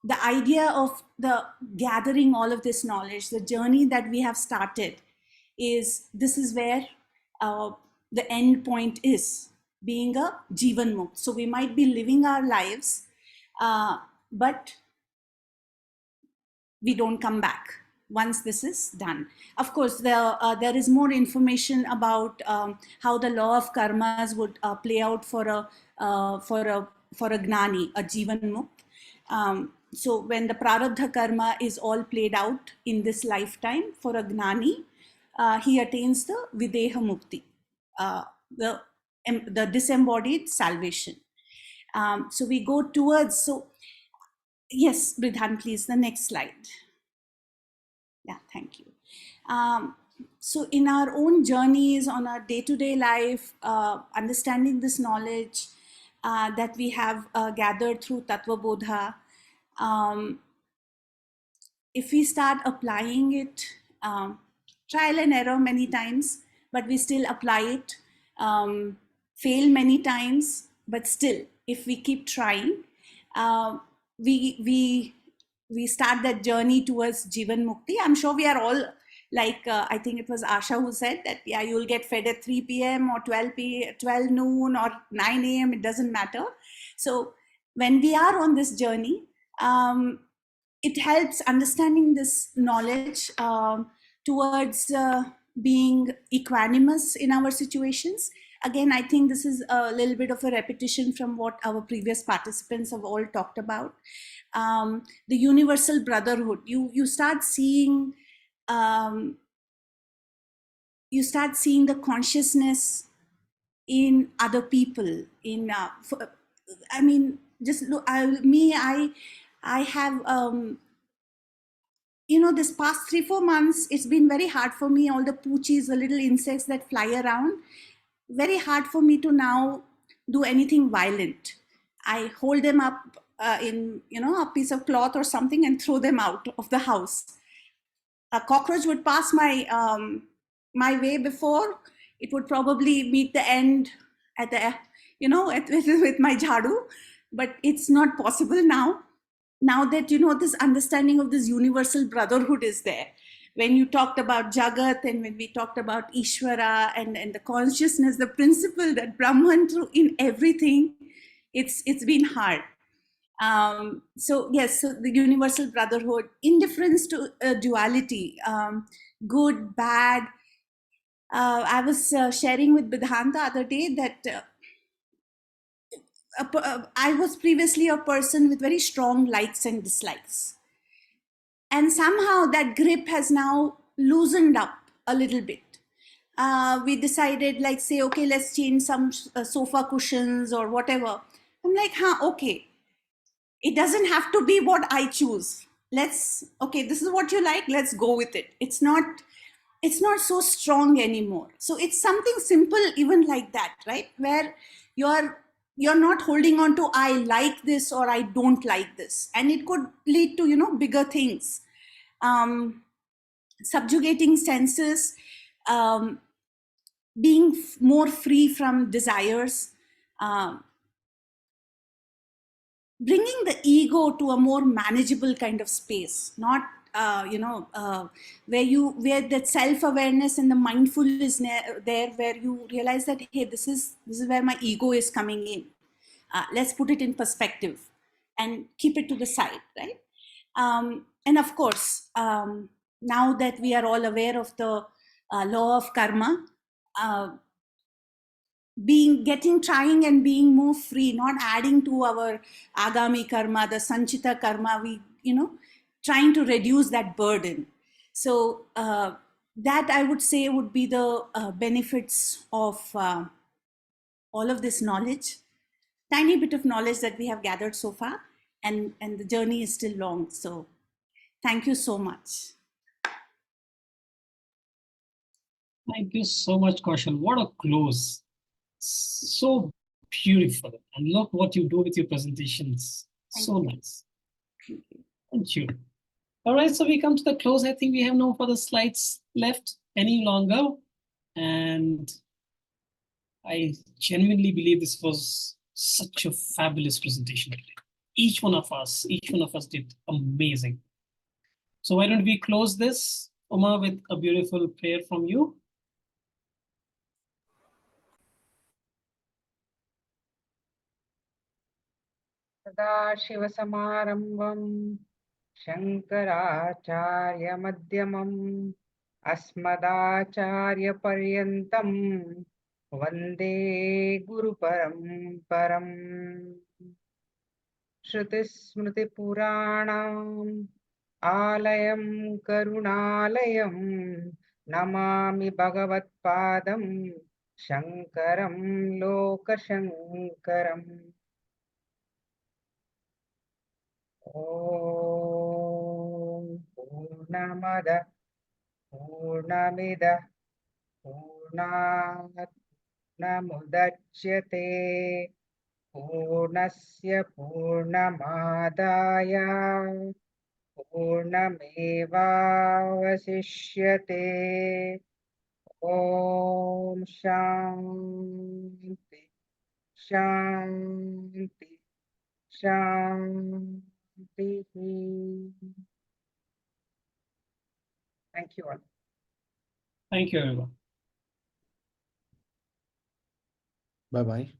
the idea of the gathering all of this knowledge, the journey that we have started, this is where the end point is, being a Jivan Mukt. So we might be living our lives, but we don't come back once this is done. Of course, there is more information about how the law of karmas would play out for a gnani, a Jivan Mukt. So when the prarabdha karma is all played out in this lifetime for a gnani, he attains the videha mukti, the disembodied salvation. So we go towards, so yes, Bridhan, please, the next slide. Yeah, thank you. So in our own journeys, on our day-to-day life, understanding this knowledge that we have gathered through Tattvabodha, if we start applying it, trial and error many times, but we still apply it, fail many times, but still, if we keep trying, we start that journey towards Jivan Mukti. I'm sure we are all like, I think it was Asha who said that, yeah, you'll get fed at 3 p.m. or 12 noon or 9 a.m. It doesn't matter. So when we are on this journey, it helps understanding this knowledge towards being equanimous in our situations. Again, I think this is a little bit of a repetition from what our previous participants have all talked about. The universal brotherhood, you start seeing the consciousness in other people. I mean, just look, I have this past 3-4 months, it's been very hard for me. All the poochies, the little insects that fly around, very hard for me to now do anything violent. I hold them up in a piece of cloth or something and throw them out of the house. A cockroach would pass my way before. It would probably meet the end at the with my jhadu, but it's not possible now. Now that this understanding of this universal brotherhood is there. When you talked about Jagat and when we talked about Ishvara and the consciousness, the principle that Brahman through in everything, it's been hard. So yes, so the universal brotherhood, indifference to duality, good, bad. I was sharing with Bidhan the other day that I was previously a person with very strong likes and dislikes. And somehow that grip has now loosened up a little bit. We decided, like, say, okay, let's change some sofa cushions or whatever. I'm like, okay. It doesn't have to be what I choose. okay, this is what you like, let's go with it. It's not so strong anymore. So it's something simple, even like that, right? Where you're not holding on to I like this or I don't like this, and it could lead to bigger things. Subjugating senses, being more free from desires, um, bringing the ego to a more manageable kind of space, not where that self-awareness and the mindfulness there, where you realize that, hey, this is where my ego is coming in. Let's put it in perspective and keep it to the side, right? And of course, now that we are all aware of the law of karma, uh, trying and being more free, not adding to our agami karma, the sanchita karma, trying to reduce that burden. So that, I would say, would be the benefits of all of this knowledge, tiny bit of knowledge that we have gathered so far, and the journey is still long. So thank you so much. Thank you so much, Kaushal. What a close. So beautiful. And look what you do with your presentations. So nice. Thank you. All right, so we come to the close. I think we have no further slides left any longer. And I genuinely believe this was such a fabulous presentation today. Each one of us did amazing. So why don't we close this, Uma, with a beautiful prayer from you? सदाशिवसमारम्भम् शङ्कराचार्यमध्यमम् अस्मदाचार्यपर्यन्तम् वन्दे गुरुपरम्परम्। श्रुतिस्मृतिपुराणाम् आलयं करुणालयं नमामि भगवत्पादं शङ्करं लोकशङ्करम्। ॐ पूर्णमदः पूर्णमिदः पूर्णात् पूर्णमुदच्यते पूर्णस्य पूर्णमादाय पूर्णमेवावशिष्यते। ॐ शान्ति शान्ति शान्तिः। Thank you all. Thank you, everyone. Bye-bye.